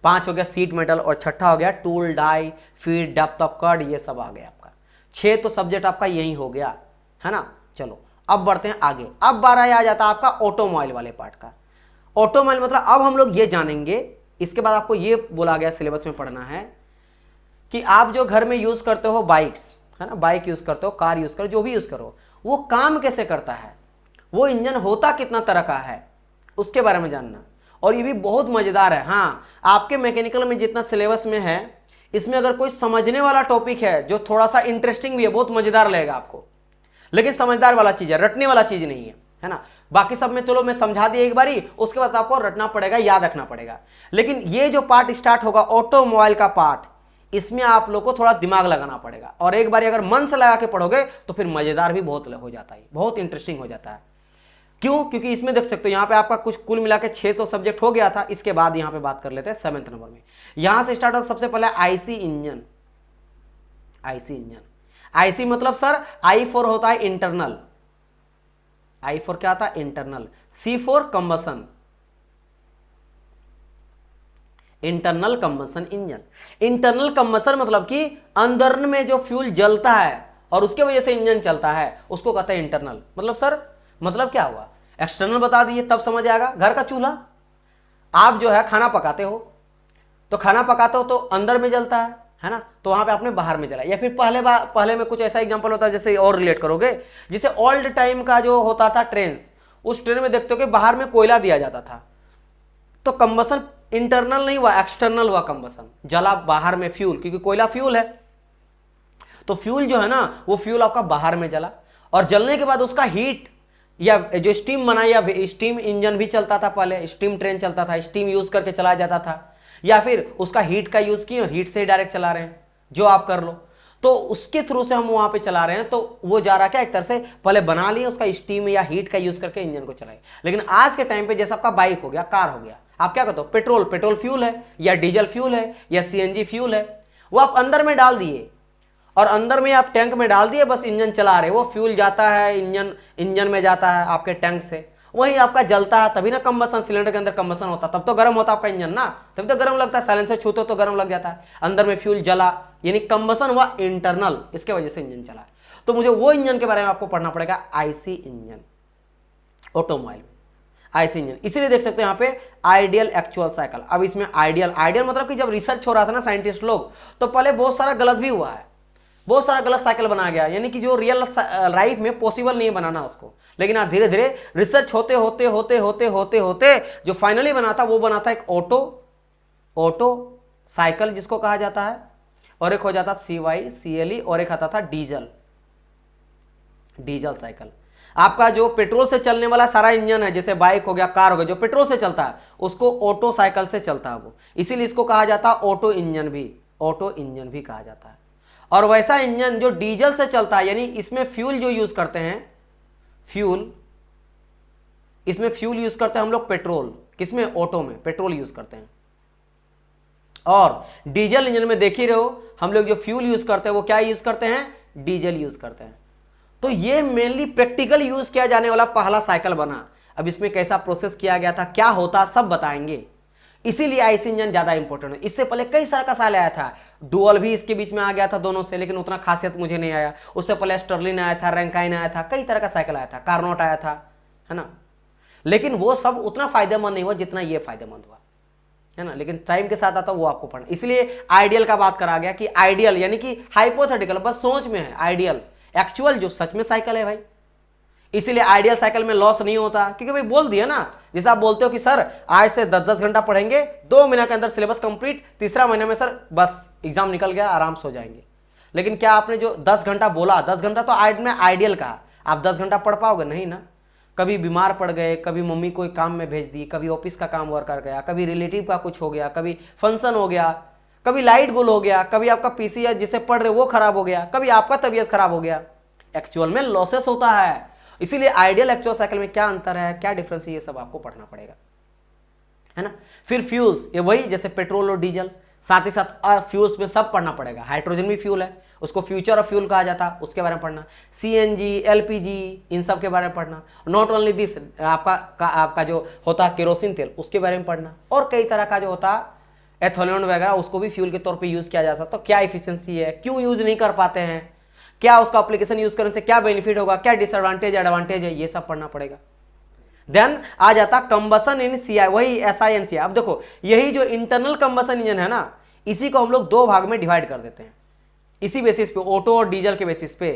5 हो गया सीट मेटल, और छठा हो गया tool die feed depth of cut, ये सब आ गया आपका। 6 तो सब्जेक्ट आपका यही हो गया, है ना। चलो अब बढ़ते हैं आगे। अब 12 आ जाता है आपका ऑटोमोबाइल वाले पार्ट का। ऑटोमोबाइल मतलब अब हम लोग ये जानेंगे, इसके बाद आपको ये बोला गया सिलेबस में पढ़ना है कि आप जो घर में यूज करते हो बाइक्स, है ना, बाइक यूज करते हो, कार यूज करो, जो भी यूज करो, वो काम कैसे करता है, वो इंजन होता कितना तरह का है, उसके बारे में जानना। और ये भी बहुत मजेदार है। हाँ, आपके मैकेनिकल में जितना सिलेबस में है, इसमें अगर कोई समझने वाला टॉपिक है जो थोड़ा सा इंटरेस्टिंग भी है, बहुत मजेदार लगेगा आपको, लेकिन समझदार वाला चीज है, रटने वाला चीज नहीं है ना। बाकी सब में चलो मैं समझा दिया एक बारी, उसके बाद आपको रटना पड़ेगा, याद रखना पड़ेगा। लेकिन ये जो पार्ट स्टार्ट होगा ऑटोमोबाइल का पार्ट, इसमें आप लोग को थोड़ा दिमाग लगाना पड़ेगा, और एक बार अगर मन से लगा के पढ़ोगे तो फिर मजेदार भी बहुत हो जाता है, बहुत इंटरेस्टिंग हो जाता है। क्यों? क्योंकि इसमें देख सकते हो यहाँ पे आपका कुछ कुल मिला के 6 तो सब्जेक्ट हो गया था। इसके बाद यहाँ पे बात कर लेते हैं 7th नंबर में। यहां से स्टार्ट होता सबसे पहले IC engine. IC engine, IC मतलब सर आई फॉर होता है इंटरनल, आई फॉर क्या आता है internal, C for combustion, internal combustion engine. Internal combustion मतलब कि अंदर में जो फ्यूल जलता है और उसके वजह से इंजन चलता है, उसको कहते हैं इंटरनल। मतलब सर मतलब क्या हुआ, एक्सटर्नल बता दिए तब समझ आएगा। घर का चूल्हा, आप जो है खाना पकाते हो, तो खाना पकाते हो तो अंदर में जलता है ना, तो वहां पे आपने बाहर में जला। या फिर पहले में कुछ ऐसा एग्जांपल होता है, जैसे और रिलेट करोगे, जैसे ओल्ड टाइम का जो होता था ट्रेन, उस ट्रेन में देखते हो कि बाहर में कोयला दिया जाता था, तो कंबसन इंटरनल नहीं हुआ, एक्सटर्नल हुआ कंबसन, जला बाहर में फ्यूल, क्योंकि कोयला फ्यूल है, तो फ्यूल जो है ना वो फ्यूल आपका बाहर में जला, और जलने के बाद उसका हीट या जो स्टीम बना, या स्टीम इंजन भी चलता था पहले, स्टीम ट्रेन चलता था, स्टीम यूज करके चलाया जाता था, या फिर उसका हीट का यूज किए और हीट से डायरेक्ट चला रहे हैं, जो आप कर लो, तो उसके थ्रू से हम वहां पे चला रहे हैं, तो वो जा रहा क्या एक तरह से पहले बना लिए, उसका स्टीम या हीट का यूज करके इंजन को चलाए। लेकिन आज के टाइम पे जैसा आपका बाइक हो गया, कार हो गया, आप क्या करते हो, पेट्रोल फ्यूल है, या डीजल फ्यूल है, या सीएनजी फ्यूल है, वो आप अंदर में डाल दिए, और अंदर में आप टैंक में डाल दिए, बस इंजन चला रहे, वो फ्यूल जाता है इंजन में जाता है आपके टैंक से, वही आपका जलता है, तभी ना कंबसन, सिलेंडर के अंदर कंबसन होता, तब तो गर्म होता आपका इंजन ना, तभी तो गर्म लगता है, साइलेंसर छूते तो गर्म लग जाता है, अंदर में फ्यूल जला, यानी कंबसन हुआ इंटरनल, इसके वजह से इंजन चला। तो मुझे वो इंजन के बारे में आपको पढ़ना पड़ेगा, आईसी इंजन, ऑटोमोबाइल में आईसी इंजन। इसीलिए देख सकते हो यहाँ पे आइडियल एक्चुअल साइकिल। अब इसमें आइडियल मतलब कि जब रिसर्च हो रहा था ना साइंटिस्ट लोग, तो पहले बहुत सारा गलत भी हुआ है, बहुत सारा गलत साइकिल बनाया गया, यानी कि जो रियल लाइफ में पॉसिबल नहीं बनाना उसको, लेकिन आज धीरे धीरे रिसर्च होते होते होते होते होते होते जो फाइनली बना था वो बना था एक ऑटो साइकिल जिसको कहा जाता है, और एक हो जाता CYCLE, और एक आता था डीजल साइकिल। आपका जो पेट्रोल से चलने वाला सारा इंजन है, जैसे बाइक हो गया, कार हो गया, जो पेट्रोल से चलता है उसको ऑटो साइकिल से चलता है वो, इसीलिए इसको कहा जाता है ऑटो इंजन भी कहा जाता है। और वैसा इंजन जो डीजल से चलता है, यानी इसमें फ्यूल जो यूज करते हैं, इसमें फ्यूल यूज करते हैं हम लोग पेट्रोल, किसमें, ऑटो में पेट्रोल यूज करते हैं, और डीजल इंजन में देख ही रहे हो, हम लोग जो फ्यूल यूज करते हैं वो क्या यूज करते हैं, डीजल यूज करते हैं। तो ये मेनली प्रैक्टिकल यूज किया जाने वाला पहला साइकिल बना। अब इसमें कैसा प्रोसेस किया गया था, क्या होता, सब बताएंगे। इसीलिए आईसी इंजन ज्यादा इंपॉर्टेंट है। इससे पहले कई सारा का साल आया था, डुअल भी इसके बीच में आ गया था दोनों से, लेकिन उतना खासियत मुझे नहीं आया। उससे पहले स्टर्लिन आया था, रैंकाइन आया था, कई तरह का साइकिल आया था, कार्नोट आया था, है ना। लेकिन वो सब उतना फायदेमंद नहीं हुआ जितना ये फायदेमंद हुआ, है ना। लेकिन टाइम के साथ आता वो आपको पढ़ना, इसलिए आइडियल का बात करा गया कि आइडियल यानी कि हाइपोथेटिकल, बस सोच में है, आइडियल एक्चुअल जो सच में साइकिल है भाई। इसीलिए आइडियल साइकिल में लॉस नहीं होता, क्योंकि भाई बोल दिया ना, जैसे आप बोलते हो कि सर आज से 10-10 घंटा पढ़ेंगे, 2 महीने के अंदर सिलेबस कंप्लीट, तीसरा महीने में सर बस एग्जाम निकल गया, आराम से हो जाएंगे। लेकिन क्या आपने जो 10 घंटा बोला, 10 घंटा तो आइडियल कहा, आप 10 घंटा पढ़ पाओगे नहीं ना। कभी बीमार पड़ गए, कभी मम्मी कोई काम में भेज दी, कभी ऑफिस का काम वर्क कर गया, कभी रिलेटिव का कुछ हो गया, कभी फंक्शन हो गया, कभी लाइट गुल हो गया, कभी आपका पीसी जिसे पढ़ रहे वो खराब हो गया, कभी आपका तबीयत खराब हो गया। एक्चुअल में लॉसेस होता है। इसीलिए आइडियल एक्चुअल साइकिल में क्या अंतर है, क्या डिफरेंस है, ये सब आपको पढ़ना पड़ेगा, है ना। फिर फ्यूज, ये वही जैसे पेट्रोल और डीजल, साथ ही साथ फ्यूज में सब पढ़ना पड़ेगा। हाइड्रोजन भी फ्यूल है, उसको फ्यूचर ऑफ फ्यूल कहा जाता है, उसके बारे में पढ़ना। सीएनजी, एलपीजी, इन सब के बारे में पढ़ना। नॉट ओनली दिस, आपका जो होता है केरोसिन तेल, उसके बारे में पढ़ना। और कई तरह का जो होता है एथेनॉल वगैरह, उसको भी फ्यूल के तौर पे यूज किया जा सकता है। तो क्या इफिशियंसी है, क्यों यूज नहीं कर पाते हैं, क्या उसका एप्लीकेशन यूज करने से क्या बेनिफिट होगा, क्या डिसएडवांटेज एडवांटेज है, ये सब पढ़ना पड़ेगा। देन आ जाता कंबसन इन सीआई, वही एसआई एंड सीआई। अब देखो यही जो इंटरनल कंबसन इंजन है ना, इसी को हम लोग 2 भाग में डिवाइड कर देते हैं, इसी बेसिस पे, ऑटो और डीजल के बेसिस पे।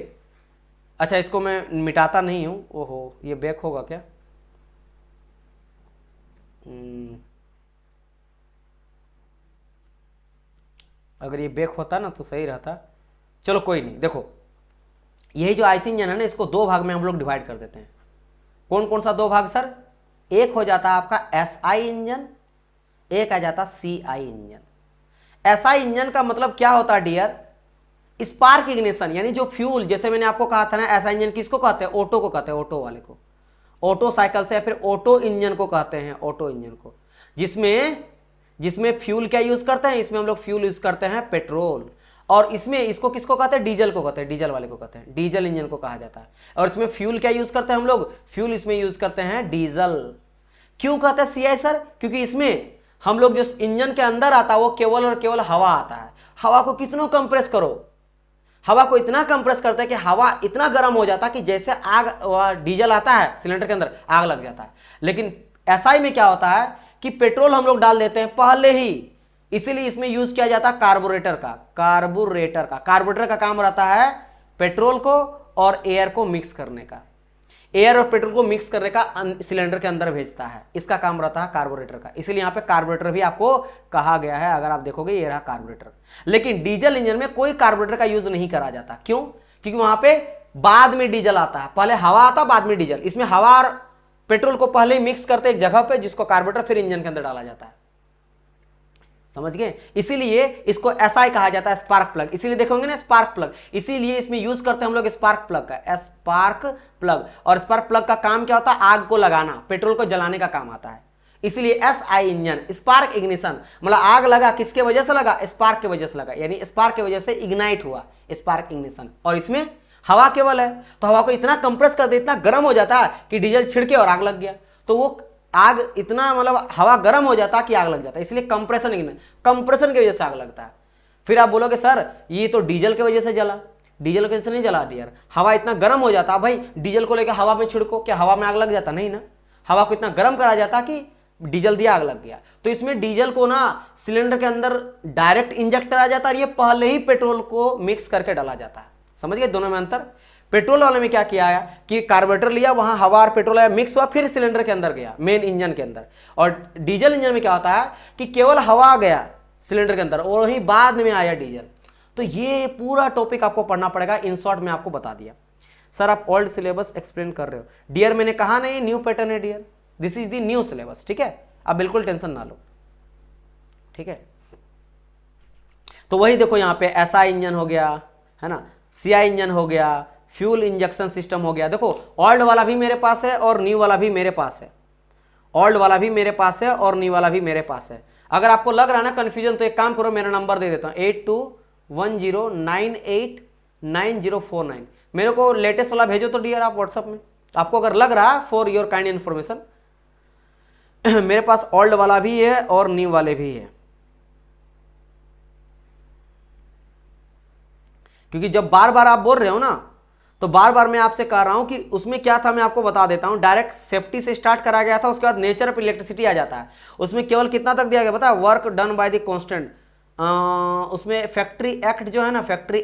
अच्छा इसको मैं मिटाता नहीं हूं, ओहो ये बैक होगा क्या, अगर ये बैक होता ना तो सही रहता। चलो कोई नहीं, देखो यही जो आईसी इंजन है ना, इसको 2 भाग में हम लोग डिवाइड कर देते हैं। कौन कौन सा 2 भाग सर, एक हो जाता है आपका एसआई इंजन, एक आ जाता सीआई इंजन। एसआई इंजन का मतलब क्या होता है डियर, स्पार्क इग्निशन, यानी जो फ्यूल, जैसे मैंने आपको कहा था ना, एसआई इंजन किसको कहते हैं, ऑटो को कहते हैं, ऑटो वाले को, ऑटो साइकिल से, या फिर ऑटो इंजन को कहते हैं, ऑटो इंजन को, जिसमें फ्यूल क्या यूज करते हैं, इसमें हम लोग फ्यूल यूज करते हैं पेट्रोल। और इसमें इसको किसको कहते हैं, डीजल को कहते हैं, डीजल वाले को कहते हैं, डीजल इंजन को कहा जाता है। और इसमें फ्यूल क्या यूज करते हैं हम लोग, फ्यूल इसमें यूज करते हैं डीजल। क्यों कहते हैं सीआई सर, क्योंकि इसमें हम लोग जो इंजन के अंदर आता है वो केवल और केवल हवा आता है। हवा को कितना कंप्रेस करो, हवा को इतना कंप्रेस करता है कि हवा इतना गर्म हो जाता है कि जैसे आग, डीजल आता है सिलेंडर के अंदर आग लग जाता है। लेकिन एसआई में क्या होता है कि पेट्रोल हम लोग डाल देते हैं पहले ही, इसीलिए इसमें यूज किया जाता है कार्बोरेटर का। कार्बोरेटर का काम रहता है पेट्रोल को और एयर को मिक्स करने का, एयर और पेट्रोल को मिक्स करने का सिलेंडर के अंदर भेजता है, इसका काम रहता है कार्बोरेटर का। इसीलिए यहाँ पे कार्बोरेटर भी आपको कहा गया है, अगर आप देखोगे ये रहा कार्बोरेटर। लेकिन डीजल इंजन में कोई कार्बोरेटर का यूज नहीं करा जाता, क्यों, क्योंकि वहां पे बाद में डीजल आता है, पहले हवा आता बाद में डीजल। इसमें हवा और पेट्रोल को पहले ही मिक्स करते एक जगह पे, जिसको कार्बोरेटर, फिर इंजन के अंदर डाला जाता है, समझ गए। इसीलिए इसको एसआई कहा जाता है, स्पार्क प्लग। इसीलिए देखोगे ना स्पार्क प्लग, इसीलिए इसमें यूज करते हैं हम लोग स्पार्क प्लग का, स्पार्क प्लग। और स्पार्क प्लग का काम क्या होता है, आग को लगाना, पेट्रोल को जलाने का काम आता है। इसीलिए एसआई इंजन, स्पार्क इग्निशन, मतलब आग लगा किसके वजह से लगा, स्पार्क की वजह से लगा, यानी स्पार्क की वजह से इग्नाइट हुआ, स्पार्क इग्निशन। और इसमें हवा केवल है, तो हवा को इतना कंप्रेस कर दे, इतना गर्म हो जाता है कि डीजल छिड़के और आग लग गया, तो वो आग इतना, मतलब हवा गर्म हो जाता है कि आग लग जाता है। इसलिए कंप्रेशन की वजह से आग लगता है। फिर आप बोलोगे सर ये तो डीजल की वजह से जला, डीजल की वजह से नहीं जला यार, हवा इतना गर्म हो जाता, भाई डीजल को लेकर हवा में छिड़को, क्या हवा में आग लग जाता, नहीं ना, हवा को इतना गर्म करा जाता कि डीजल दिया आग लग गया। तो इसमें डीजल को ना सिलेंडर के अंदर डायरेक्ट इंजेक्ट करा जाता है, और ये पहले ही पेट्रोल को मिक्स करके डाला जाता है, समझ गए दोनों में अंतर। पेट्रोल वाले में क्या किया है कि कार्बोरेटर लिया, वहां हवा और पेट्रोल आया, मिक्स हुआ, फिर सिलेंडर के अंदर गया, मेन इंजन के अंदर। और डीजल इंजन में क्या होता है कि केवल हवा गया सिलेंडर के अंदर और वहीं बाद में आया डीजल। तो ये पूरा टॉपिक आपको पढ़ना पड़ेगा, इन शॉर्ट में आपको बता दिया। सर आप ओल्ड सिलेबस एक्सप्लेन कर रहे हो डियर, मैंने कहा नहीं न्यू पैटर्न है dear, this is the new syllabus, ठीक है, आप बिल्कुल टेंशन ना लो, ठीक है। तो वही देखो यहाँ पे एसआई इंजन हो गया, है ना, सीआई इंजन हो गया, फ्यूल इंजेक्शन सिस्टम हो गया। देखो ओल्ड वाला भी मेरे पास है और न्यू वाला भी मेरे पास है, ओल्ड वाला भी मेरे पास है और न्यू वाला भी मेरे पास है। अगर आपको लग रहा है ना कन्फ्यूजन, तो एक काम करो, मेरा नंबर दे देता हूं 8210989049। मेरे को लेटेस्ट वाला भेजो तो डियर आप व्हाट्सएप में, आपको अगर लग रहा है, फॉर योर काइंड इन्फॉर्मेशन। मेरे पास ओल्ड वाला भी है और न्यू वाले भी है, क्योंकि जब बार बार आप बोल रहे हो ना, तो बार बार मैं आपसे कह रहा हूं कि उसमें क्या था, मैं आपको बता देता हूं। डायरेक्ट सेफ्टी से स्टार्ट करा गया था, उसके बाद नेचर ऑफ इलेक्ट्रिसिटी आ जाता है। उसमें केवल कितना तक दिया गया पता है, work done by the constant. उसमें फैक्ट्री एक्ट जो है ना, फैक्ट्री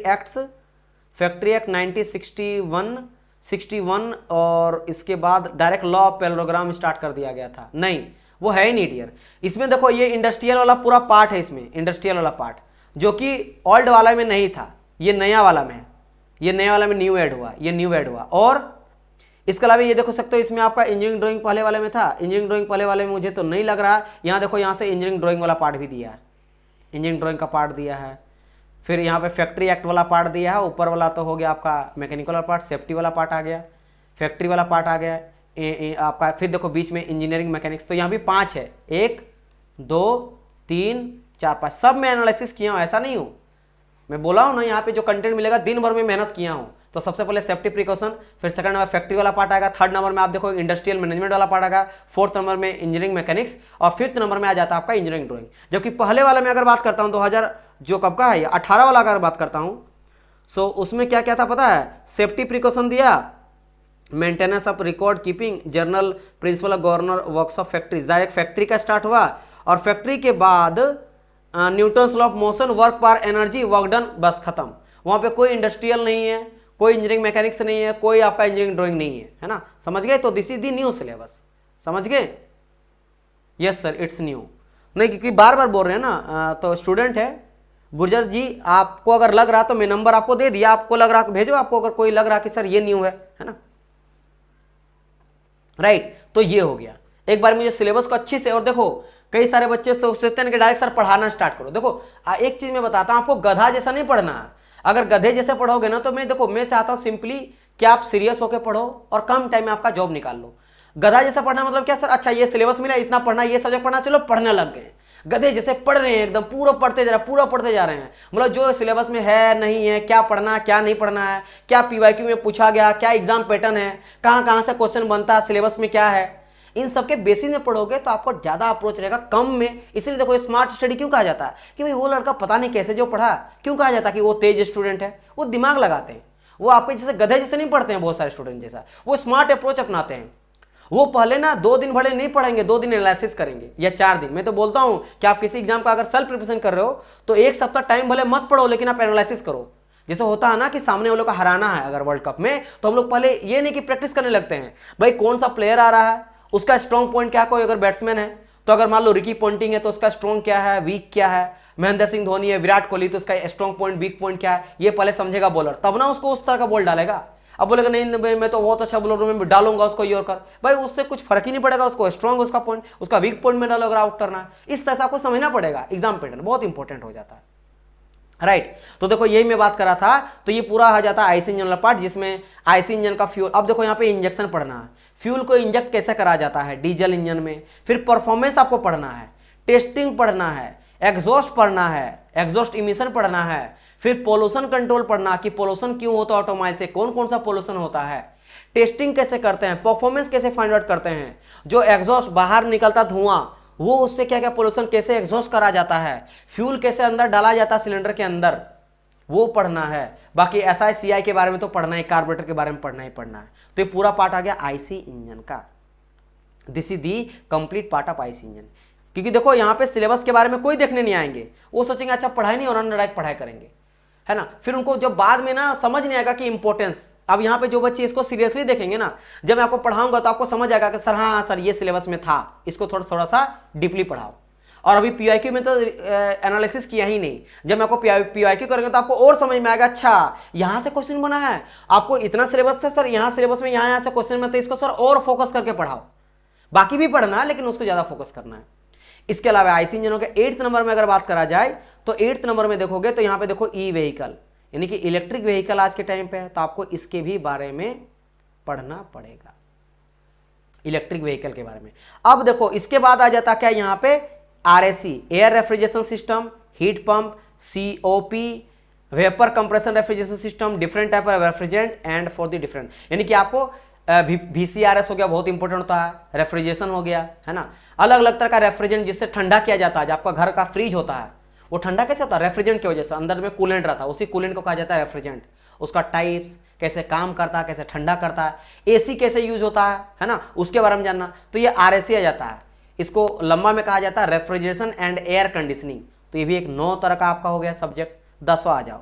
एक्ट 1961 और इसके बाद direct law of parallelogram start कर दिया गया था। नहीं, वो है ही नहीं डियर। इसमें देखो ये इंडस्ट्रियल वाला पूरा पार्ट है, इसमें इंडस्ट्रियल वाला पार्ट जो कि ओल्ड वाला में नहीं था, ये नया वाला में है, ये नया वाला में न्यू ऐड हुआ, ये न्यू ऐड हुआ। और इसके अलावा ये देखो सकते हो, इसमें आपका इंजीनियरिंग ड्राइंग पहले वाले में था, इंजीनियरिंग ड्राइंग पहले वाले में मुझे तो नहीं लग रहा। यहाँ देखो, यहाँ से इंजीनियरिंग ड्राइंग वाला पार्ट भी दिया है, इंजीनियरिंग ड्राइंग का पार्ट दिया है। फिर यहाँ पे फैक्ट्री एक्ट वाला पार्ट दिया है, ऊपर वाला तो हो गया आपका मैकेनिकल वाला पार्ट, सेफ्टी वाला पार्ट आ गया, फैक्ट्री वाला पार्ट आ गया आपका। फिर देखो बीच में इंजीनियरिंग मैकेनिक्स, तो यहाँ भी 5 है, 1 2 3 4 5, सब मैं एनालिसिस किया हूँ, ऐसा नहीं हूँ। मैं बोला हूँ ना, यहाँ पे जो कंटेंट मिलेगा दिन भर में मेहनत किया हूँ। तो सबसे पहले सेफ्टी प्रिकॉशन, फिर सेकंड नंबर फैक्ट्री वाला पार्ट आएगा, थर्ड नंबर में आप देखो इंडस्ट्रियल मैनेजमेंट वाला पार्ट आएगा, फोर्थ नंबर में इंजीनियरिंग मैकेनिक्स, और फिफ्थ नंबर में आ जाता है आपका इंजीनियरिंग ड्राइंग। जबकि पहले वाले में अगर बात करता हूँ 2000 जो कब का है, 18 वाला अगर बात करता हूँ, सो उसमें क्या क्या था पता है, सेफ्टी प्रिकॉशन दिया, maintenance of record keeping, journal principle of governor works of factory. Direct factory का स्टार्ट हुआ, और फैक्ट्री के बाद Newton's law of motion, work पर एनर्जी, वर्क डन, बस खत्म। वहां पे कोई इंडस्ट्रियल नहीं है, कोई इंजीनियरिंग मैकेनिक्स नहीं है, कोई आपका इंजीनियरिंग ड्राइंग नहीं है ना, समझ गए। तो this is the new syllabus, समझ गए। Yes sir, it's new. नहीं, क्योंकि बार बार बोल रहे हैं ना, तो स्टूडेंट है गुर्जर जी, आपको अगर लग रहा तो मैं नंबर आपको दे दिया, आपको लग रहा भेजो, आपको अगर कोई लग रहा कि सर ये न्यू है ना, राइट। तो ये हो गया, एक बार मुझे सिलेबस को अच्छी से, और देखो कई सारे बच्चे सोचते हैं कि डायरेक्ट सर पढ़ाना स्टार्ट करो। देखो एक चीज मैं बताता हूं आपको, गधा जैसा नहीं पढ़ना है। अगर गधे जैसे पढ़ोगे ना, तो मैं देखो मैं चाहता हूं सिंपली कि आप सीरियस होकर पढ़ो और कम टाइम में आपका जॉब निकाल लो। गधा जैसा पढ़ना मतलब क्या सर, अच्छा ये सिलेबस मिला, इतना पढ़ना, ये सब्जेक्ट पढ़ना, चलो पढ़ने लग गए। गधे जैसे पढ़ रहे हैं, एकदम पूरा पढ़ते जा रहे हैं, मतलब जो सिलेबस में है नहीं है, क्या पढ़ना क्या नहीं पढ़ना है, क्या पीवाईक्यू में पूछा गया, क्या एग्जाम पैटर्न है, कहां से क्वेश्चन बनता है, सिलेबस में क्या है, इन सबके बेसिस में पढ़ोगे तो आपको ज्यादा अप्रोच रहेगा कम में। इसलिए देखो स्मार्ट स्टडी क्यों कहा जाता है, कि भाई वो लड़का पता नहीं कैसे जो पढ़ा, क्यों कहा जाता है कि वो तेज स्टूडेंट है, वो दिमाग लगाते हैं, वो आपके जैसे गधे जैसे नहीं पढ़ते हैं, बहुत सारे स्टूडेंट जैसा, वो स्मार्ट अप्रोच अपनाते हैं। वो पहले ना 2 दिन भले नहीं पढ़ेंगे, 2 दिन एनालिसिस करेंगे या 4 दिन। मैं तो बोलता हूं कि आप किसी एग्जाम का अगर सेल्फ प्रिपरेशन कर रहे हो तो 1 सप्ताह टाइम भले मत पढ़ो, लेकिन आप एनालिसिस करो। जैसे होता है ना कि सामने वालों को हराना है अगर वर्ल्ड कप में, तो हम लोग पहले ये नहीं कि प्रैक्टिस करने लगते हैं, भाई कौन सा प्लेयर आ रहा है, उसका स्ट्रॉन्ग पॉइंट क्या है, कोई अगर बैट्समैन है तो अगर मान लो रिकी पॉन्टिंग है तो उसका स्ट्रॉन्ग क्या है, वीक क्या है, महेंद्र सिंह धोनी है, विराट कोहली, तो उसका स्ट्रॉन्ग पॉइंट वीक पॉइंट क्या है, ये पहले समझेगा बॉलर, तब ना उसको उस तरह का बॉल डालेगा। अब बोलेगा नहीं भाई मैं तो बहुत अच्छा बॉलर हूं, मैं डालूंगा उसको यॉर्कर, भाई उससे कुछ फर्क ही नहीं पड़ेगा, उसको स्ट्रॉन्ग उसका पॉइंट, उसका वीक पॉइंट में डालो अगर आउट करना है। इस तरह से आपको समझना पड़ेगा, एग्जाम पैटर्न बहुत इंपॉर्टेंट हो जाता है, राइट। तो देखो यही मैं बात कर रहा था, तो ये पूरा आ जाता है आईसी इंजन वाला पार्ट, जिसमें आईसी इंजन का फ्यूल, अब देखो यहाँ पे इंजेक्शन पढ़ना है, फ्यूल को इंजेक्ट कैसे करा जाता है डीजल इंजन में, फिर परफॉर्मेंस आपको पढ़ना है, टेस्टिंग पढ़ना है, एग्जॉस्ट पढ़ना है, एग्जॉस्ट इमिशन पढ़ना है, फिर पोल्यूशन कंट्रोल पढ़ना कि पोल्यूशन क्यों होता है ऑटोमोबाइल से, कौन कौन सा पोल्यूशन होता है, टेस्टिंग कैसे करते हैं, परफॉर्मेंस कैसे फाइंड आउट करते हैं, जो एग्जॉस्ट बाहर निकलता धुआं वो उससे क्या क्या पोल्यूशन कैसे एग्जॉस्ट करा जाता है, फ्यूल कैसे अंदर डाला जाता है सिलेंडर के अंदर, वो पढ़ना है। बाकी SI CI के बारे में तो पढ़ना है, कार्बोरेटर के बारे में पढ़ना ही पढ़ना है। तो ये पूरा पार्ट आ गया आईसी इंजन का, this is the complete part of IC engine. क्योंकि देखो यहाँ पे सिलेबस के बारे में कोई देखने नहीं आएंगे, वो सोचेंगे अच्छा पढ़ाई नहीं हो रहा, डायरेक्ट पढ़ाई करेंगे, है ना। फिर उनको जब बाद में ना समझ नहीं आएगा कि इंपॉर्टेंस, अब यहाँ पे जो बच्चे इसको सीरियसली देखेंगे ना, जब मैं आपको पढ़ाऊंगा तो आपको समझ आएगा कि सर हाँ सर ये सिलेबस में था, इसको थोड़ा सा डीपली पढ़ाओ। और अभी पीवाईक्यू में तो एनालिसिस किया ही नहीं, जब मैं आपको पीवाईक्यू करेंगे तो आपको और समझ में आएगा, अच्छा यहाँ से क्वेश्चन बना है, आपको इतना सिलेबस था सर, यहाँ सिलेबस में यहाँ से क्वेश्चन में, तो इसको सर और फोकस करके पढ़ाओ। बाकी भी पढ़ना है लेकिन उसको ज्यादा फोकस करना है। इसके अलावा आईसी इंजनों के 8th नंबर में अगर बात करा जाए तो 8th नंबर में देखोगे तो यहाँ पे देखो ई व्हीकल, यानी कि इलेक्ट्रिक व्हीकल आज के टाइम पे है, तो आपको इसके भी बारे में पढ़ना पड़ेगा, इलेक्ट्रिक व्हीकल के बारे में। अब देखो इसके बाद आ जाता क्या यहाँ पे RAC air refrigeration system, heat pump, COP vapour compression refrigeration system, different type of refrigerant and for the different, यानी कि आपको VCRS हो गया, बहुत इंपॉर्टेंट होता है, रेफ्रिजरेशन हो गया, है ना, अलग अलग तरह का रेफ्रिजरेंट जिससे ठंडा किया जाता है, जो आपका घर का फ्रिज होता है वो ठंडा कैसे होता है, रेफ्रिजरेंट की वजह से, अंदर में कूलेंट रहता है, उसी कूलेंट को कहा जाता है रेफ्रिजरेंट, उसका टाइप्स कैसे काम करता है, कैसे ठंडा करता है, AC कैसे यूज होता है ना, उसके बारे में जानना, तो ये RAC आ जाता है, इसको लंबा में कहा जाता है रेफ्रिजरेशन एंड एयर कंडीशनिंग। तो ये भी एक 9 तरह का आपका हो गया सब्जेक्ट, 10वां आ जाओ,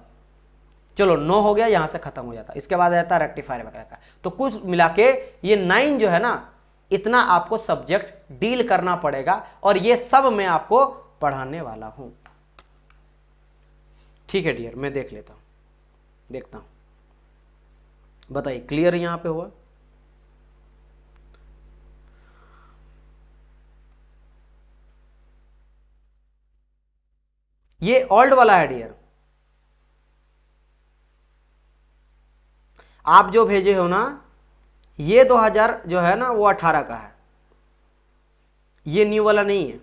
चलो 9 हो गया, यहां से खत्म हो जाता है, इसके बाद आ जाता है रेक्टिफायर वगैरह का। तो कुछ मिला के ये 9 जो है ना, इतना आपको सब्जेक्ट डील करना पड़ेगा और ये सब मैं आपको पढ़ाने वाला हूं। ठीक है डियर, मैं देख लेता हूं, देखता हूं, बताइए क्लियर यहां पे हुआ? ये ओल्ड वाला है डियर, आप जो भेजे हो ना ये 2000 जो है ना वो 18 का है, ये न्यू वाला नहीं है।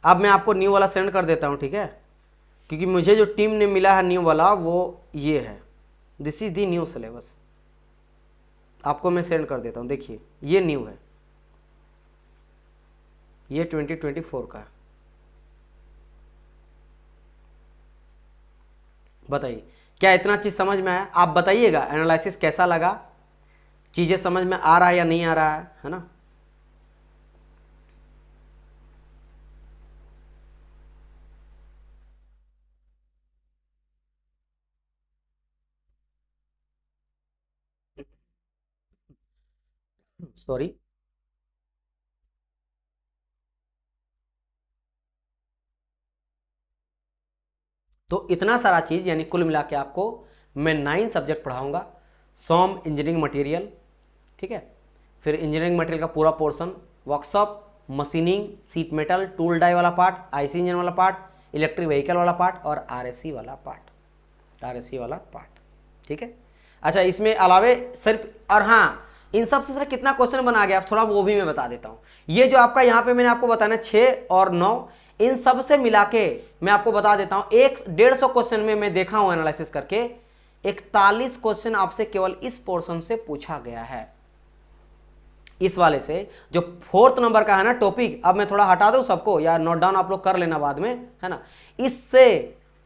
अब मैं आपको न्यू वाला सेंड कर देता हूं, ठीक है, क्योंकि मुझे जो टीम ने मिला है न्यू वाला वो ये है, this is the new syllabus, आपको मैं सेंड कर देता हूं, देखिए ये न्यू है, ये 2024 का है। बताइए क्या इतना चीज समझ में आया? आप बताइएगा एनालिसिस कैसा लगा, चीजें समझ में आ रहा है या नहीं आ रहा है ना? सॉरी, तो इतना सारा चीज, यानी कुल मिला के आपको मैं 9 सब्जेक्ट पढ़ाऊंगा। सॉम इंजीनियरिंग मटेरियल, ठीक है, फिर इंजीनियरिंग मटेरियल का पूरा portion, workshop, machining, sheet metal, tool die वाला पार्ट, IC इंजन वाला पार्ट, इलेक्ट्रिक व्हीकल वाला पार्ट और RAC वाला पार्ट, RAC वाला पार्ट, ठीक है। अच्छा, इसमें अलावे सिर्फ, और हाँ, इन सब से कितना क्वेश्चन बना गया थोड़ा वो भी मैं बता देता हूँ। ये जो आपका यहाँ पे मैंने आपको बताना 6 और 9, इन सब से मिला के मैं आपको बता देता हूँ 150 क्वेश्चन में मैं देखा हूँ एनालिसिस करके 41 क्वेश्चन आपसे केवल इस पोर्शन से पूछा गया है, इस वाले से जो 4th नंबर का है ना टॉपिक। अब मैं थोड़ा हटा दूं सबको, या नोट डाउन आप लोग कर लेना बाद में, है ना। इससे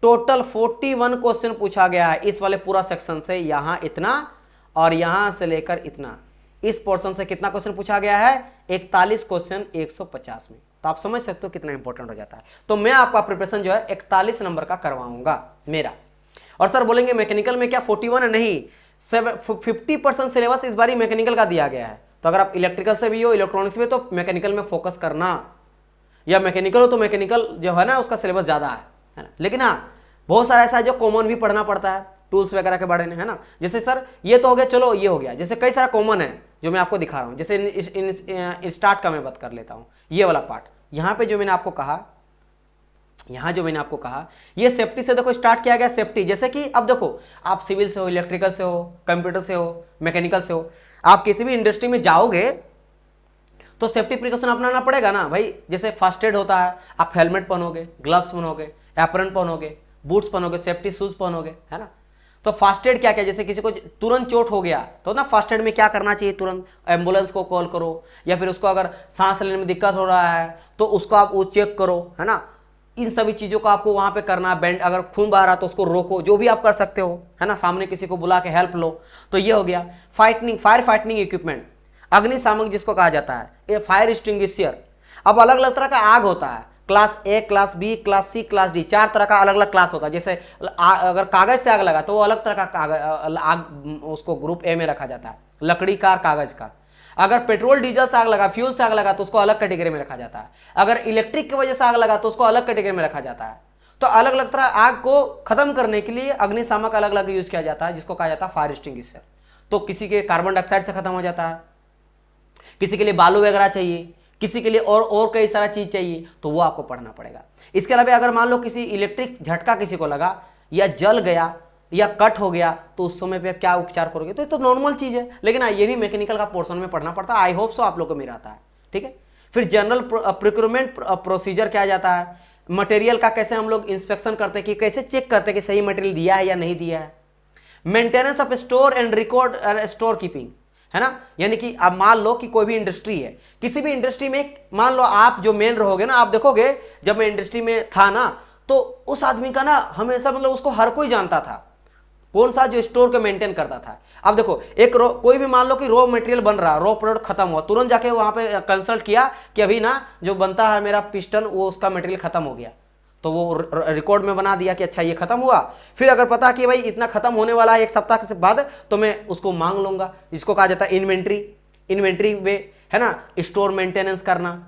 टोटल 41 क्वेश्चन पूछा गया है इस वाले पूरा सेक्शन से, यहां इतना और यहां से लेकर इतना, इस पोर्शन से कितना क्वेश्चन पूछा गया है? 41 क्वेश्चन 150 में। तो आप समझ सकते हो कितना इंपॉर्टेंट हो जाता है। तो मैं आपका प्रिपरेशन जो है 41 नंबर का करवाऊंगा मेरा। और सर बोलेंगे मैकेनिकल में क्या 41 है? नहीं, 50% सिलेबस इस बार मैकेनिकल का दिया गया है। तो अगर आप इलेक्ट्रिकल से भी हो, इलेक्ट्रॉनिक्स भी हो, तो मैकेनिकल में फोकस करना, या मैकेनिकल हो तो मैकेनिकल जो है ना उसका सिलेबस ज्यादा है ना। लेकिन हाँ, बहुत सारा ऐसा है जो कॉमन भी पढ़ना पड़ता है, टूल्स वगैरह के बारे में, है ना। जैसे सर ये तो हो गया, चलो ये हो गया, जैसे कई सारा कॉमन है जो मैं आपको दिखा रहा हूँ। जैसे स्टार्ट का मैं बात कर लेता हूँ, ये वाला पार्ट, यहाँ पे जो मैंने आपको कहा, यहां जो मैंने आपको कहा, ये सेफ्टी से देखो स्टार्ट किया गया, सेफ्टी। जैसे कि अब देखो, आप सिविल से हो, इलेक्ट्रिकल से हो, कंप्यूटर से हो, मैकेनिकल से हो, आप किसी भी इंडस्ट्री में जाओगे तो सेफ्टी प्रिकॉशन अपनाना पड़ेगा ना भाई। जैसे फर्स्ट एड होता है, आप हेलमेट पहनोगे, ग्लव्स पहनोगे, एप्रन पहनोगे, बूट्स पहनोगे, सेफ्टी शूज पहनोगे, है ना। तो फर्स्ट एड क्या क्या, जैसे किसी को तुरंत चोट हो गया तो ना फर्स्ट एड में क्या करना चाहिए, तुरंत एम्बुलेंस को कॉल करो, या फिर उसको अगर सांस लेने में दिक्कत हो रहा है तो उसको आप वो चेक करो, है ना। इन सभी चीजों को आपको वहां पे करना, बेंड, अगर खून बह रहा तो उसको रोको, जो भी आप कर सकते हो, है ना। सामने किसी को बुला के हेल्प लो। तो ये हो गया फायर फाइटिंग इक्विपमेंट, अग्निशामक जिसको कहा जाता है, ये फायर एक्सटिंग्विशर। अब अलग अलग तरह का आग होता है, class A, class B, class C, class D, 4 तरह का अलग अलग क्लास होता है। जैसे अगर कागज से आग लगा तो वो अलग तरह का आग, उसको ग्रुप ए में रखा जाता है, लकड़ी का, कागज का। अगर पेट्रोल डीजल से आग लगा, फ्यूल से आग लगा तो उसको अलग कैटेगरी में रखा जाता है। अगर इलेक्ट्रिक की वजह से आग लगा तो उसको अलग कैटेगरी में रखा जाता है। तो अलग अलग तरह आग को खत्म करने के लिए अग्निशामक अलग अलग यूज किया जाता है, जिसको कहा जाता है फायर एक्सटिंग्विशर। तो किसी के कार्बन डाइऑक्साइड से खत्म हो जाता है, किसी के लिए बालू वगैरह चाहिए, किसी के लिए और कई सारा चीज चाहिए, तो वो आपको पढ़ना पड़ेगा। इसके अलावा अगर मान लो किसी इलेक्ट्रिक झटका किसी को लगा, या जल गया, या कट हो गया, तो उस समय पे आप क्या उपचार करोगे? तो ये तो नॉर्मल चीज है। लेकिन ये भी मैकेनिकल का पोर्शन में पढ़ना पड़ता है। आई होप सो आप लोग को मेरा आता है, ठीक है। फिर जनरल प्रोक्योरमेंट प्रोसीजर क्या जाता है, मटेरियल का कैसे हम लोग इंस्पेक्शन करते हैं कि कैसे चेक करते हैं कि सही मटेरियल दिया है या नहीं दिया है। Maintenance of store and record store keeping, है ना, यानी कि अब मान लो कि कोई भी इंडस्ट्री है, किसी भी इंडस्ट्री में मान लो आप जो मेन रहोगे ना, आप देखोगे जब मैं इंडस्ट्री में था ना, तो उस आदमी का ना हमेशा मतलब उसको हर कोई जानता था, कौन सा जो स्टोर को मेंटेन करता था। अब देखो एक कोई भी मान लो कि रॉ मटेरियल बन रहा, रॉ प्रोडक्ट खत्म हुआ, तुरंत जाके वहां पे कंसल्ट किया कि अभी ना जो बनता है मेरा पिस्टन वो उसका मटेरियल खत्म हो गया, तो वो रिकॉर्ड में बना दिया कि अच्छा ये खत्म हुआ। फिर अगर पता कि भाई इतना खत्म होने वाला है एक सप्ताह के बाद, तो मैं उसको मांग लूंगा, जिसको कहा जाता है इन्वेंट्री वे, है ना, स्टोर मेंटेनेंस करना।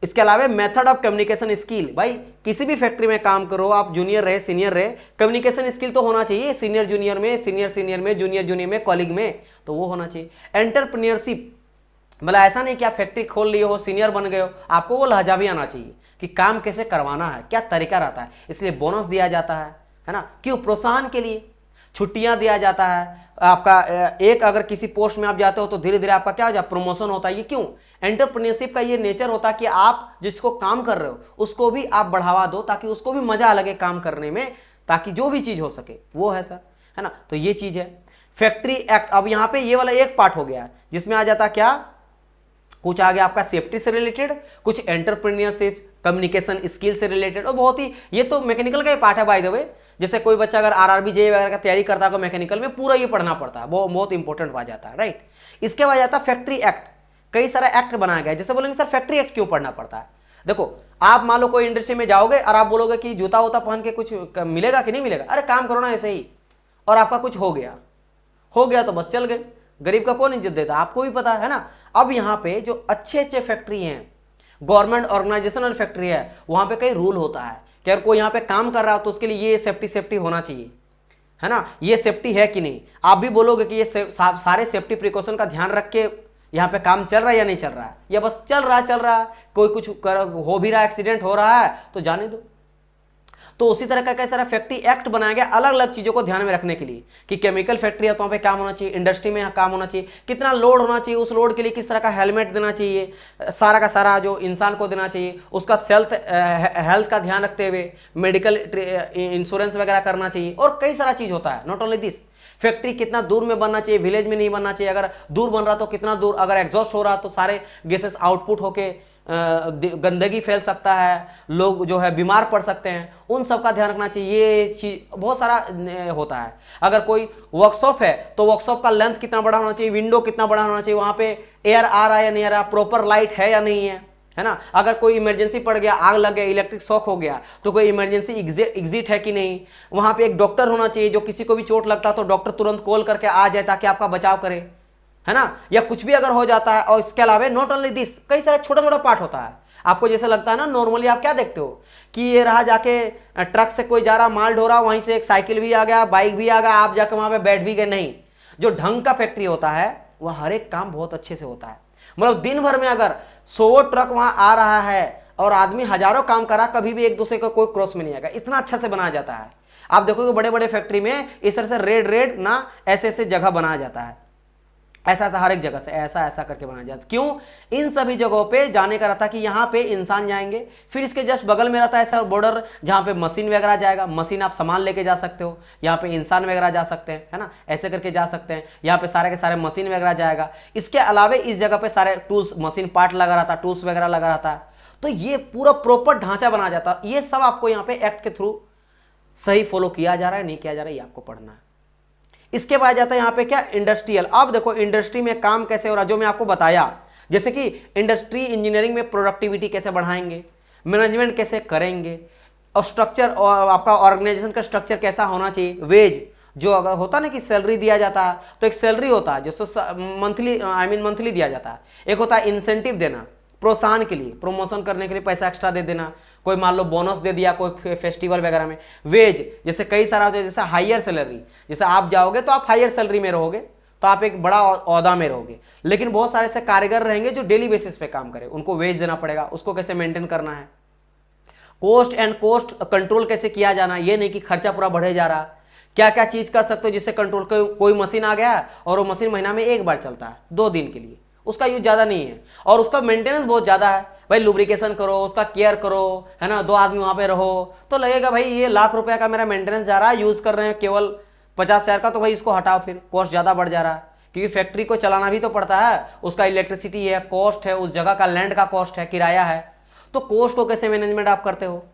इसके अलावा मेथड ऑफ कम्युनिकेशन स्किल, भाई किसी भी फैक्ट्री में काम करो आप, जूनियर रहे सीनियर रहे, कम्युनिकेशन स्किल तो होना चाहिए, सीनियर जूनियर में, सीनियर सीनियर में, जूनियर जूनियर में, कॉलीग में, तो वो होना चाहिए। एंटरप्रेन्योरशिप, मतलब ऐसा नहीं कि आप फैक्ट्री खोल लिए हो, सीनियर बन गए हो, आपको वो लहजा भी आना चाहिए कि काम कैसे करवाना है, क्या तरीका रहता है, इसलिए बोनस दिया जाता है ना, क्यों, प्रोत्साहन के लिए, छुट्टियां दिया जाता है आपका, एक अगर किसी पोस्ट में आप जाते हो तो धीरे धीरे आपका क्या हो जाए, प्रमोशन होता है। ये क्यों, एंटरप्रेन्योरशिप का ये नेचर होता है कि आप जिसको काम कर रहे हो उसको भी आप बढ़ावा दो, ताकि उसको भी मजा लगे काम करने में, ताकि जो भी चीज हो सके वो है सर, है ना, तो ये चीज है। फैक्ट्री एक्ट, अब यहां पे ये वाला एक पार्ट हो गया जिसमें आ जाता क्या, कुछ आ गया आपका सेफ्टी से रिलेटेड, कुछ एंटरप्रेन्योरशिप कम्युनिकेशन स्किल से रिलेटेड, और बहुत ही ये तो मैकेनिकल का ही पार्ट है बाय द वे। जैसे कोई बच्चा अगर आरआरबी जेईई वगैरह का तैयारी करता है तो मैकेनिकल में पूरा ये पढ़ना पड़ता है, वो बहुत इंपॉर्टेंट आ जाता है, राइट। इसके बाद आता है फैक्ट्री एक्ट, कई सारा एक्ट बनाया गया है। जैसे बोलेंगे सर फैक्ट्री एक्ट क्यों पढ़ना पड़ता है, देखो आप मान लो कोई इंडस्ट्री में जाओगे और आप बोलोगे कि जूता वूता पहन के कुछ मिलेगा कि नहीं मिलेगा, अरे काम करो ना ऐसे ही, और आपका कुछ हो गया तो बस चल गए, गरीब का कौन इज्जत देता, आपको भी पता है ना। अब यहाँ पे जो अच्छे अच्छे फैक्ट्री हैं, गवर्नमेंट ऑर्गेनाइजेशनल फैक्ट्री है, वहां पे कई रूल होता है कि अगर कोई यहाँ पे काम कर रहा हो तो उसके लिए ये सेफ्टी होना चाहिए, है ना, ये सेफ्टी है कि नहीं। आप भी बोलोगे कि ये सारे सेफ्टी प्रिकॉशन का ध्यान रख के यहाँ पे काम चल रहा है या नहीं चल रहा है, या बस चल रहा है, कोई कुछ हो भी रहा है, एक्सीडेंट हो रहा है तो जाने दो। तो उसी तरह का कई सारा फैक्ट्री एक्ट बनाया गया अलग अलग चीजों को ध्यान में रखने के लिए, कि केमिकल फैक्ट्री है तो वहाँ पे काम होना चाहिए, इंडस्ट्री में काम होना चाहिए, कितना लोड होना चाहिए, उस लोड के लिए किस तरह का हेलमेट देना चाहिए, सारा का सारा जो इंसान को देना चाहिए, उसका हेल्थ का ध्यान रखते हुए मेडिकल इंश्योरेंस वगैरह करना चाहिए, और कई सारा चीज होता है। नॉट ओनली दिस, फैक्ट्री कितना दूर में बनना चाहिए, विलेज में नहीं बनना चाहिए, अगर दूर बन रहा तो कितना दूर, अगर एग्जॉस्ट हो रहा तो सारे गैसेस आउटपुट होके गंदगी फैल सकता है, लोग जो है बीमार पड़ सकते हैं, उन सब का ध्यान रखना चाहिए। ये चीज बहुत सारा होता है। अगर कोई वर्कशॉप है तो वर्कशॉप का लेंथ कितना बड़ा होना चाहिए, विंडो कितना बड़ा होना चाहिए, वहां पे एयर आ रहा है या नहीं आ रहा, प्रॉपर लाइट है या नहीं है ना। अगर कोई इमरजेंसी पड़ गया, आग लग गया, इलेक्ट्रिक शॉक हो गया, तो कोई इमरजेंसी एग्जिट है कि नहीं, वहां पे एक डॉक्टर होना चाहिए, जो किसी को भी चोट लगता तो डॉक्टर तुरंत कॉल करके आ जाए ताकि आपका बचाव करे, है ना, या कुछ भी अगर हो जाता है। और इसके अलावा नॉट ओनली दिस, कई सारे छोटा छोटा पार्ट होता है। आपको जैसे लगता है ना, नॉर्मली आप क्या देखते हो कि ये रहा जाके ट्रक से कोई जा रहा, माल ढो रहा, वहीं से एक साइकिल भी आ गया, बाइक भी आ गया, आप जाके वहां पे बैठ भी गए, नहीं। जो ढंग का फैक्ट्री होता है वह हर एक काम बहुत अच्छे से होता है। मतलब दिन भर में अगर 100 ट्रक वहां आ रहा है और आदमी हजारों काम करा, कभी भी एक दूसरे का कोई क्रॉस में नहीं आएगा, इतना अच्छा से बनाया जाता है। आप देखोगे बड़े बड़े फैक्ट्री में इस तरह से रेड ना ऐसे ऐसे जगह बनाया जाता है, ऐसा ऐसा हर एक जगह से ऐसा ऐसा करके बनाया जाता है। क्यों, इन सभी जगहों पे जाने का रहता है कि यहाँ पे इंसान जाएंगे, फिर इसके जस्ट बगल में रहता है ऐसा बॉर्डर जहाँ पे मशीन वगैरह जाएगा, मशीन आप सामान लेके जा सकते हो, यहाँ पे इंसान वगैरह जा सकते हैं, है ना, ऐसे करके जा सकते हैं। यहाँ पे सारे के सारे मशीन वगैरह जाएगा। इसके अलावा इस जगह पे सारे टूल्स, मशीन पार्ट लगा रहता है, टूल्स वगैरह लगा रहता है। तो ये पूरा प्रॉपर ढांचा बनाया जाता है। ये सब आपको यहाँ पे एक्ट के थ्रू सही फॉलो किया जा रहा है, नहीं किया जा रहा है, ये आपको पढ़ना है। इसके बाद जाता है यहाँ पे क्या, इंडस्ट्रियल। अब देखो इंडस्ट्री में काम कैसे हो रहा, जो मैं आपको बताया, जैसे कि इंडस्ट्री इंजीनियरिंग में प्रोडक्टिविटी कैसे बढ़ाएंगे, मैनेजमेंट कैसे करेंगे, और स्ट्रक्चर, और आपका ऑर्गेनाइजेशन का स्ट्रक्चर कैसा होना चाहिए, वेज जो अगर होता ना कि सैलरी दिया जाता है, तो एक सैलरी होता है जो मंथली दिया जाता है, एक होता है इंसेंटिव देना, प्रोत्साहन के लिए, प्रमोशन करने के लिए पैसा एक्स्ट्रा दे देना, कोई मान लो बोनस दे दिया कोई फेस्टिवल वगैरह में। वेज जैसे कई सारा होता है, जैसे हायर सैलरी, जैसे आप जाओगे तो आप हायर सैलरी में रहोगे, तो आप एक बड़ा ओहदा में रहोगे, लेकिन बहुत सारे ऐसे कारीगर रहेंगे जो डेली बेसिस पे काम करें, उनको वेज देना पड़ेगा, उसको कैसे मेंटेन करना है। कॉस्ट एंड कॉस्ट कंट्रोल कैसे किया जाना, ये नहीं कि खर्चा पूरा बढ़े जा रहा, क्या क्या चीज कर सकते हो जिससे कंट्रोल। कोई मशीन आ गया और वो मशीन महीना में एक बार चलता है 2 दिन के लिए, उसका यूज ज्यादा नहीं है और उसका मेंटेनेंस बहुत ज्यादा है। भाई लुब्रिकेशन करो, उसका केयर करो, है ना, 2 आदमी वहां पे रहो, तो लगेगा भाई ये लाख रुपए का मेरा मेंटेनेंस जा रहा है, यूज कर रहे हैं केवल 50,000 का, तो भाई इसको हटाओ, फिर कॉस्ट ज्यादा बढ़ जा रहा है, क्योंकि फैक्ट्री को चलाना भी तो पड़ता है, उसका इलेक्ट्रिसिटी है, कॉस्ट है, उस जगह का लैंड का कॉस्ट है, किराया है, तो कॉस्ट को कैसे मैनेजमेंट आप करते हो।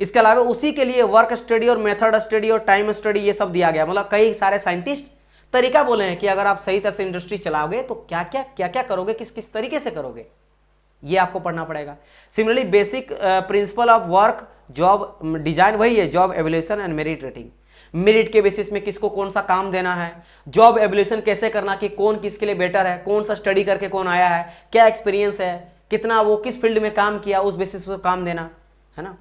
इसके अलावा उसी के लिए वर्क स्टडी और मेथड स्टडी और टाइम स्टडी ये सब दिया गया, मतलब कई सारे साइंटिस्ट तरीका बोले हैं कि अगर आप सही तरह से इंडस्ट्री चलाओगे तो क्या क्या करोगे, किस किस तरीके से करोगे, ये आपको पढ़ना पड़ेगा। Similarly basic principle of work job design वही है, job evolution and merit rating, merit के बेसिस में किसको कौन सा काम देना है, जॉब एवल्यूशन कैसे करना कि कौन किसके लिए बेटर है, कौन सा स्टडी करके कौन आया है, क्या एक्सपीरियंस है, कितना वो किस फील्ड में काम किया, उस बेसिस पर काम देना है ना।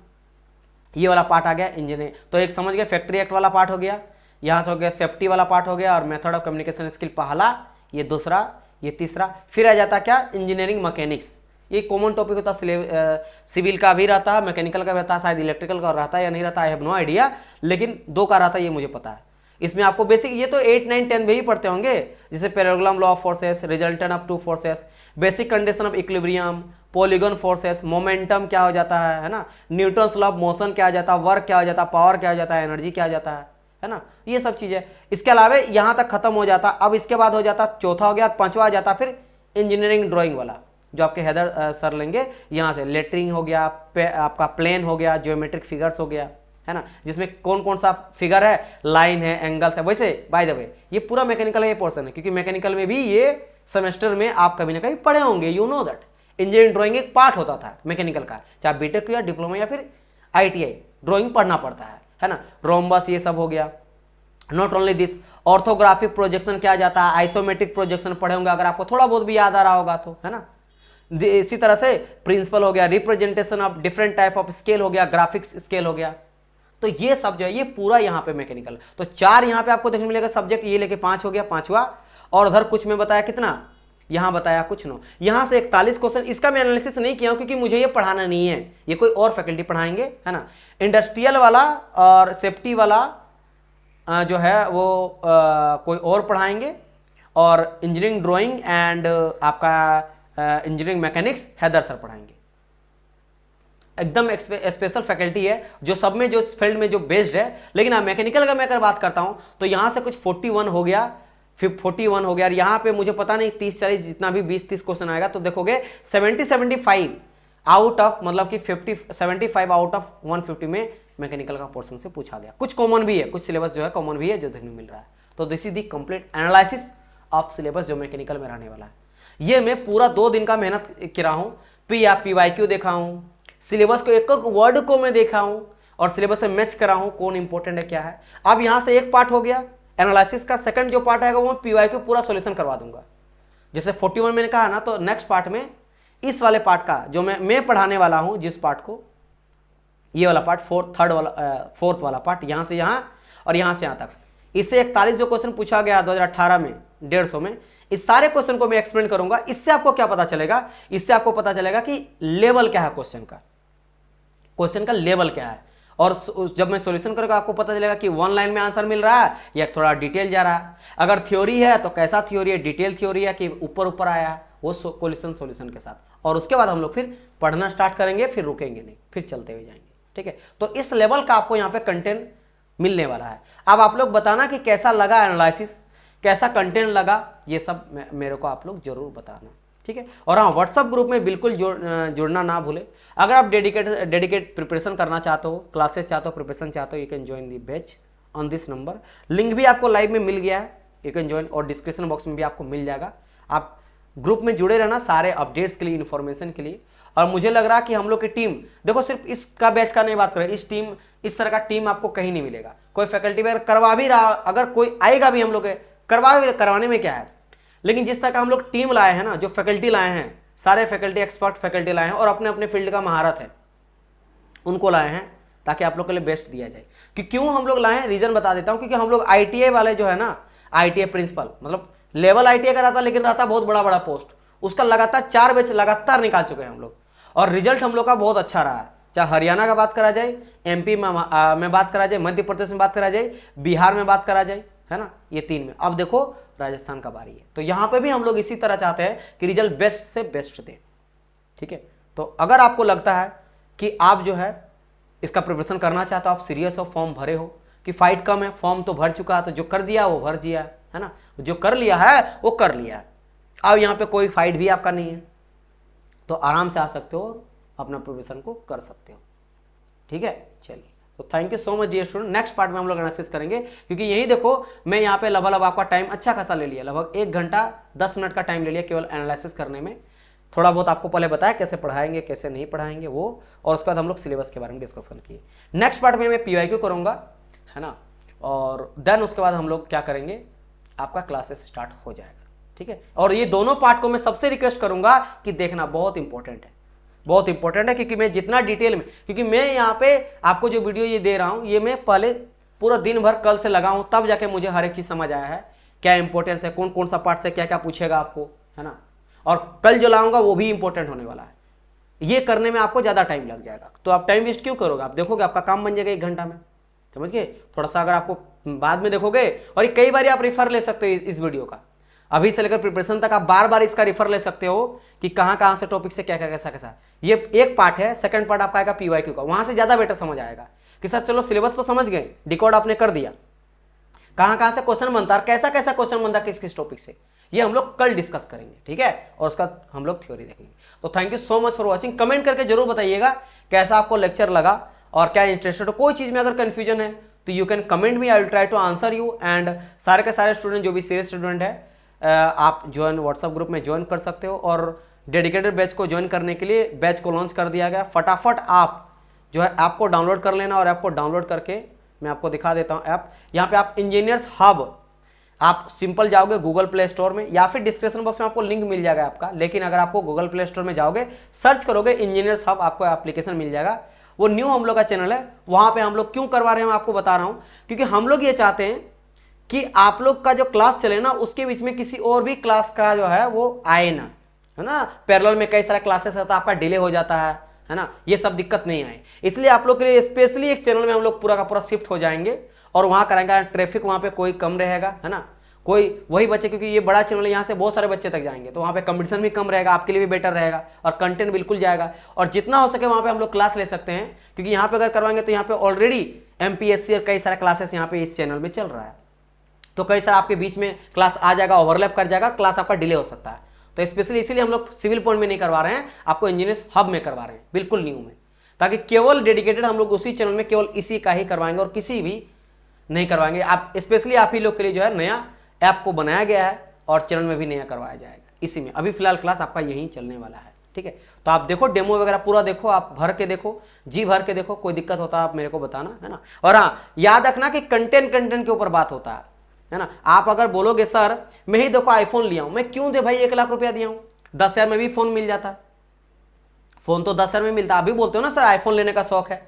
ये वाला पार्ट आ गया इंजीनियरिंग, तो एक समझ गए फैक्ट्री एक्ट वाला पार्ट हो गया, यहां से हो गया सेफ्टी वाला पार्ट हो गया, और मेथड ऑफ कम्युनिकेशन स्किल पहला, ये दूसरा, ये तीसरा, फिर आ जाता क्या इंजीनियरिंग मैकेनिक्स, ये कॉमन टॉपिक होता है, सिविल का भी रहता है, मैकेनिकल का भी रहता है, शायद इलेक्ट्रिकल का रहता है या नहीं रहता, आई हैव नो आइडिया, लेकिन 2 का रहता है ये मुझे पता है। इसमें आपको बेसिक ये तो 8, 9, 10 में ही पढ़ते होंगे, जैसे parallel law of forces, resultant of 2 forces, basic condition of equilibrium, polygon forces, momentum क्या हो जाता है ना, न्यूटन्स लॉ ऑफ मोशन क्या हो जाता है, वर्क क्या हो जाता है, पावर क्या हो जाता है, एनर्जी क्या हो जाता है ना, ये सब चीजें। इसके अलावा यहां तक खत्म हो जाता, अब इसके बाद हो जाता चौथा हो गया, 5वां आ जाता फिर इंजीनियरिंग ड्राइंग वाला, जो आपके हैदर सर लेंगे, यहां से लेटरिंग हो गया, आपका प्लेन हो गया, ज्योमेट्रिक फिगर्स हो गया, है ना, जिसमें कौन कौन सा फिगर है, लाइन है, एंगल्स है। वैसे बाय द वे ये पूरा मैकेनिकल का ये पोर्शन है, क्योंकि मैकेनिकल में भी ये सेमेस्टर में आप कभी ना कभी पढ़े होंगे, you know that engineering drawing एक पार्ट होता था मैकेनिकल का, चाहे बीटेक या डिप्लोमा या फिर ITI, ड्राइंग पढ़ना पड़ता है ना, रोम्बस ये सब हो गया। Not only this, orthographic projection क्या जाता है, आइसोमेट्रिक प्रोजेक्शन पढ़े होंगे अगर आपको थोड़ा बहुत भी याद आ रहा होगा तो, है ना। इसी तरह से प्रिंसिपल हो गया, representation of different type of scale हो गया, ग्राफिक्स स्केल हो गया, तो ये सब जो है ये पूरा यहाँ पे मैकेनिकल। तो 4 यहाँ पे आपको देखने मिलेगा सब्जेक्ट, ये लेके 5 हो गया, 5वां, और उधर कुछ में बताया कितना, यहां बताया कुछ 9, यहां से 41 क्वेश्चन। इसका मैं एनालिसिस नहीं किया हूं क्योंकि मुझे ये पढ़ाना नहीं है, ये कोई और फैकल्टी पढ़ाएंगे, है ना। इंडस्ट्रियल वाला और सेफ्टी वाला जो है वो कोई और पढ़ाएंगे, और इंजीनियरिंग ड्राइंग एंड आपका इंजीनियरिंग मैकेनिक्स हैदर सर पढ़ाएंगे। एकदम स्पेशल फैकल्टी है जो सब में, जो इस फील्ड में जो बेस्ड है। लेकिन मैकेनिकल का मैं अगर बात करता हूं तो यहां से कुछ 41 हो गया, फिर 41 हो गया, और यहां पे मुझे पता नहीं 30-40 जितना भी 20-30 क्वेश्चन आएगा, तो देखोगे 70-75 आउट ऑफ, मतलब कि 75 आउट ऑफ 150 में मैकेनिकल का पोर्शन से पूछा गया। कुछ कॉमन भी है, कुछ सिलेबस जो है कॉमन भी है जो देखने मिल रहा है। तो this is the complete analysis of syllabus जो मैकेनिकल में रहने वाला है। ये मैं पूरा 2 दिन का मेहनत किया हूं, PYQ देखा हूं, सिलेबस को एक वर्ड को मैं देखा हूं, और सिलेबस से मैच करा हूं कौन इंपॉर्टेंट है क्या है। अब यहां से एक पार्ट हो गया एनालिसिस का, सेकंड जो पार्ट आएगा वो मैं PYQ पूरा सॉल्यूशन करवा दूंगा। जैसे 41 मैंने कहा ना, तो नेक्स्ट पार्ट में इस वाले पार्ट का जो मैं पढ़ाने वाला हूं, जिस पार्ट को, ये वाला पार्ट, फोर्थ वाला पार्ट, यहां से यहां और यहां से यहां तक, इससे 41 जो क्वेश्चन पूछा गया 2018 में 150 में, इस सारे क्वेश्चन को मैं एक्सप्लेन करूंगा। इससे आपको क्या पता चलेगा, इससे आपको पता चलेगा कि लेवल क्या है क्वेश्चन का लेवल क्या है। और जब मैं सॉल्यूशन करूंगा आपको पता चलेगा कि 1 लाइन में आंसर मिल रहा है या थोड़ा डिटेल जा रहा है। अगर थ्योरी है तो कैसा थ्योरी है, डिटेल थ्योरी है कि ऊपर ऊपर आया है, वो सॉल्यूशन के साथ। और उसके बाद हम लोग फिर पढ़ना स्टार्ट करेंगे, फिर रुकेंगे नहीं, फिर चलते हुए जाएंगे, ठीक है। तो इस लेवल का आपको यहाँ पे कंटेंट मिलने वाला है। अब आप लोग बताना कि कैसा लगा एनालिसिस, कैसा कंटेंट लगा, ये सब मेरे को आप लोग जरूर बताना, ठीक है। और हाँ, व्हाट्सअप ग्रुप में बिल्कुल जुड़ना ना भूले। अगर आप डेडिकेट प्रिपरेशन करना चाहते हो, क्लासेस चाहते हो, प्रिपरेशन चाहते हो, you can join the batch on this number. Link भी आपको लाइव में मिल गया है, यू कैन ज्वाइन, और डिस्क्रिप्शन बॉक्स में भी आपको मिल जाएगा। आप ग्रुप में जुड़े रहना सारे अपडेट्स के लिए, इन्फॉर्मेशन के लिए। और मुझे लग रहा है कि हम लोग की टीम, देखो सिर्फ इसका बैच का नहीं बात करें, इस तरह का टीम आपको कहीं नहीं मिलेगा। कोई फैकल्टी में करवा भी रहा, अगर कोई आएगा भी हम लोग करवाने में क्या है, लेकिन जिस तरह का हम लोग टीम लाए हैं ना, जो फैकल्टी लाए हैं, सारे फैकल्टी एक्सपर्ट फैकल्टी लाए हैं और अपने अपने फील्ड का महारत है, उनको लाए हैं ताकि आप लोग के लिए बेस्ट दिया जाए। कि क्यों हम लोग लाए हैं, रीजन बता देता हूं। क्योंकि हम लोग ITI वाले जो है ना, ITI प्रिंसिपल, मतलब लेवल ITI का रहता, लेकिन रहता बहुत बड़ा बड़ा पोस्ट, उसका लगातार 4 बैच लगातार निकाल चुके हैं हम लोग, और रिजल्ट हम लोग का बहुत अच्छा रहा है। चाहे हरियाणा का बात करा जाए, MP में बात करा जाए, मध्य प्रदेश में बात करा जाए, बिहार में बात करा जाए, है ना, ये 3 में। अब देखो राजस्थान का बारी है, तो यहां पे भी हम लोग इसी तरह चाहते हैं कि रिजल्ट बेस्ट से बेस्ट दें, ठीक है। तो अगर आपको लगता है कि आप जो है इसका प्रिपरेशन करना चाहते हो, आप सीरियस हो, फॉर्म भरे हो कि फाइट कम है, फॉर्म तो भर चुका है, तो जो कर दिया वो भर दिया है ना, जो कर लिया है वो कर लिया है, अब यहाँ पे कोई फाइट भी आपका नहीं है, तो आराम से आ सकते हो, अपना प्रिपरेशन को कर सकते हो। ठीक है, चलिए, तो thank you so much dear student. Next part में हम लोग एनालिसिस करेंगे, क्योंकि यही देखो मैं यहाँ पे लगभग आपका टाइम अच्छा खासा ले लिया, लगभग 1 घंटा 10 मिनट का टाइम ले लिया केवल एनालिसिस करने में। थोड़ा बहुत आपको पहले बताया कैसे पढ़ाएंगे कैसे नहीं पढ़ाएंगे वो, और उसके बाद हम लोग सिलेबस के बारे में डिस्कशन किए। नेक्स्ट पार्ट में मैं PYQ करूँगा, है ना, और देन उसके बाद हम लोग क्या करेंगे, आपका क्लासेस स्टार्ट हो जाएगा। ठीक है, और ये दोनों पार्ट को मैं सबसे रिक्वेस्ट करूंगा कि देखना, बहुत इंपॉर्टेंट है, बहुत इंपॉर्टेंट है, क्योंकि मैं जितना डिटेल में, क्योंकि मैं यहाँ पे आपको जो वीडियो ये दे रहा हूँ, ये मैं पहले पूरा दिन भर कल से लगा हूँ, तब जाके मुझे हर एक चीज समझ आया है, क्या इंपॉर्टेंस है, कौन कौन सा पार्ट से क्या क्या पूछेगा आपको, है ना, और कल जो लाऊंगा वो भी इंपॉर्टेंट होने वाला है। ये करने में आपको ज्यादा टाइम लग जाएगा, तो आप टाइम वेस्ट क्यों करोगे, आप देखोगे आपका काम बन जाएगा 1 घंटा में, समझ गए। थोड़ा सा अगर आपको बाद में देखोगे, और ये कई बार आप रिफर ले सकते हो इस वीडियो का, अभी से लेकर प्रिपरेशन तक आप बार बार इसका रिफर ले सकते हो कि कहां कहां से टॉपिक से क्या क्या कैसा कैसा। ये एक पार्ट है, सेकंड पार्ट आपका आएगा PYQ का, वहां से ज्यादा बेटर समझ आएगा कि सर चलो सिलेबस तो समझ गए, डिकोड आपने कर दिया, कहां कहां से क्वेश्चन बनता है, कैसा कैसा क्वेश्चन बनता है किस किस टॉपिक से, ये हम लोग कल डिस्कस करेंगे। ठीक है, और उसका हम लोग थ्योरी देखेंगे। तो thank you so much for watching. Comment करके जरूर बताइएगा कैसा आपको लेक्चर लगा और क्या इंटरेस्टेड हो, कोई चीज में अगर कंफ्यूजन है तो you can comment me, I will try to answer you. And सारे के सारे स्टूडेंट जो भी सीरियस स्टूडेंट है, आप ज्वाइन व्हाट्सएप ग्रुप में ज्वाइन कर सकते हो, और डेडिकेटेड बैच को ज्वाइन करने के लिए बैच को लॉन्च कर दिया गया। फटाफट आप जो है ऐप को डाउनलोड कर लेना, और ऐप को डाउनलोड करके मैं आपको दिखा देता हूं ऐप। यहाँ पे आप इंजीनियर्स हब, आप सिंपल जाओगे गूगल प्ले स्टोर में, या फिर डिस्क्रिप्शन बॉक्स में आपको लिंक मिल जाएगा आपका, लेकिन अगर आपको गूगल प्ले स्टोर में जाओगे, सर्च करोगे इंजीनियर्स हब, आपको एप्लीकेशन मिल जाएगा। वो न्यू हम लोग का चैनल है, वहां पे हम लोग क्यों करवा रहे हैं मैं आपको बता रहा हूं, क्योंकि हम लोग ये चाहते हैं कि आप लोग का जो क्लास चले ना, उसके बीच में किसी और भी क्लास का जो है वो आए ना, है ना। पैरेलल में कई सारा क्लासेस रहता है, आपका डिले हो जाता है ना, ये सब दिक्कत नहीं आए, इसलिए आप लोग के लिए स्पेशली एक चैनल में हम लोग पूरा का पूरा शिफ्ट हो जाएंगे और वहां कराएंगे। ट्रैफिक वहां पे कोई कम रहेगा, है ना, कोई वही बच्चे, क्योंकि ये बड़ा चैनल है, यहाँ से बहुत सारे बच्चे तक जाएंगे, तो वहाँ पे कंपटीशन भी कम रहेगा, आपके लिए भी बेटर रहेगा, और कंटेंट बिल्कुल जाएगा, और जितना हो सके वहाँ पे हम लोग क्लास ले सकते हैं, क्योंकि यहाँ पे अगर करवाएंगे तो यहाँ पे ऑलरेडी MPSC और कई सारे क्लासेस यहाँ पे इस चैनल में चल रहा है, तो कई सारा आपके बीच में क्लास आ जाएगा, ओवरलैप कर जाएगा, क्लास आपका डिले हो सकता है। तो स्पेशली इसीलिए हम लोग सिविल पॉइंट में नहीं करवा रहे हैं, आपको इंजीनियर्स हब में करवा रहे हैं, बिल्कुल न्यू में, ताकि केवल डेडिकेटेड हम लोग उसी चैनल में केवल इसी का ही करवाएंगे और किसी भी नहीं करवाएंगे। आप स्पेशली आप ही लोग के लिए जो है नया ऐप को बनाया गया है, और चैनल में भी नया करवाया जाएगा इसी में। अभी फिलहाल क्लास आपका यहीं चलने वाला है, ठीक है। तो आप देखो, डेमो वगैरह पूरा देखो, आप भर के देखो, जी भर के देखो, कोई दिक्कत होता है आप मेरे को बताना, है ना। और हाँ, याद रखना कि कंटेंट के ऊपर बात होता है ना। आप अगर बोलोगे सर मैं ही देखो आईफोन लिया हूं, मैं क्यों दे भाई 1 लाख रुपया दिया हूं, 10,000 में भी फोन मिल जाता, फोन तो 10,000 में मिलता। अभी बोलते हो ना सर आईफोन लेने का शौक है,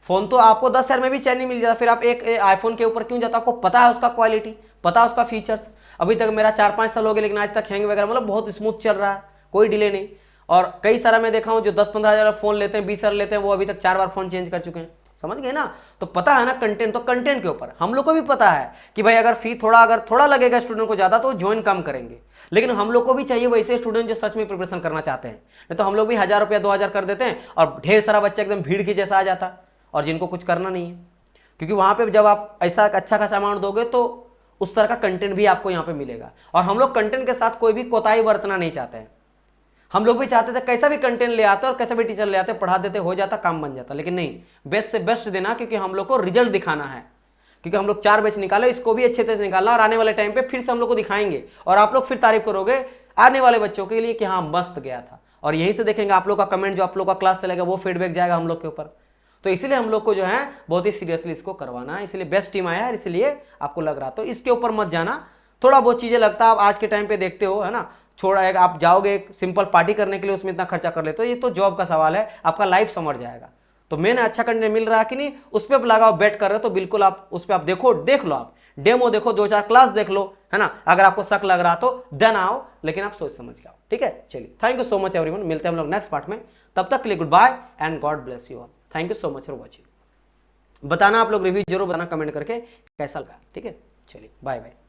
फोन तो आपको 10,000 में भी चैन नहीं मिल जाता, फिर आप एक आईफोन के ऊपर क्यों जाता, आपको पता है उसका क्वालिटी, पता है उसका फीचर्स। अभी तक मेरा 4-5 साल हो गए, लेकिन आज तक हैंग वगैरह मतलब बहुत स्मूथ चल रहा है, कोई डिले नहीं। और कई सारा मैं देखा हूं जो 10-15 हज़ार फोन लेते हैं, 20 हज़ार लेते हैं, वो अभी तक 4 बार फोन चेंज कर चुके हैं, समझ गए ना। तो पता है ना कंटेंट, तो कंटेंट के ऊपर हम लोग को भी पता है कि भाई अगर फी अगर थोड़ा लगेगा स्टूडेंट को ज्यादा तो ज्वाइन कम करेंगे, लेकिन हम लोग को भी चाहिए वैसे स्टूडेंट जो सच में प्रिपरेशन करना चाहते हैं। नहीं तो हम लोग भी 1,000 रुपया 2,000 कर देते हैं और ढेर सारा बच्चा एकदम भीड़ की जैसा आ जाता, और जिनको कुछ करना नहीं है। क्योंकि वहां पे जब आप ऐसा अच्छा खासा अमाउंट दोगे तो उस तरह का कंटेंट भी आपको यहाँ पे मिलेगा, और हम लोग कंटेंट के साथ कोई भी कोताही बरतना नहीं चाहते हैं। हम लोग भी चाहते थे कैसा भी कंटेंट ले आते और कैसा भी टीचर ले आते, पढ़ा देते, हो जाता, काम बन जाता, लेकिन नहीं, बेस्ट से बेस्ट देना, क्योंकि हम लोग को रिजल्ट दिखाना है। क्योंकि हम लोग 4 बैच निकाले, इसको भी अच्छे से निकालना, और आने वाले टाइम पे फिर से हम लोग को दिखाएंगे, और आप लोग फिर तारीफ करोगे आने वाले बच्चों के लिए कि हाँ मस्त गया था। और यहीं से देखेंगे आप लोग का कमेंट, जो आप लोग का क्लास चलेगा वो फीडबैक जाएगा हम लोग के ऊपर। तो इसीलिए हम लोग को जो है बहुत ही सीरियसली इसको करवाना है, इसलिए बेस्ट टीम आया है, इसलिए आपको लग रहा, तो इसके ऊपर मत जाना। थोड़ा बहुत चीजें लगता है, आप आज के टाइम पे देखते हो, है ना, छोड़ा है, आप जाओगे एक सिंपल पार्टी करने के लिए, उसमें इतना खर्चा कर लेते हो, ये तो जॉब का सवाल है, आपका लाइफ समझ जाएगा। तो मैंने अच्छा कंटेंट मिल रहा है कि नहीं, उस पर लगाओ, बेट कर रहे हो तो बिल्कुल आप उस पर आप देखो, देख लो, आप डेमो देखो, 2-4 क्लास देख लो, है ना। अगर आपको शक लग रहा तो देन आओ, लेकिन आप सोच समझ के आओ, ठीक है। चलिए, thank you so much everyone, मिलते हैं हम लोग नेक्स्ट पार्ट में, तब तक के लिए goodbye and God bless you all. Thank you so much for watching. बताना आप लोग रिव्यू जरूर बताना कमेंट करके कैसा लगा, ठीक है। चलिए, बाय बाय।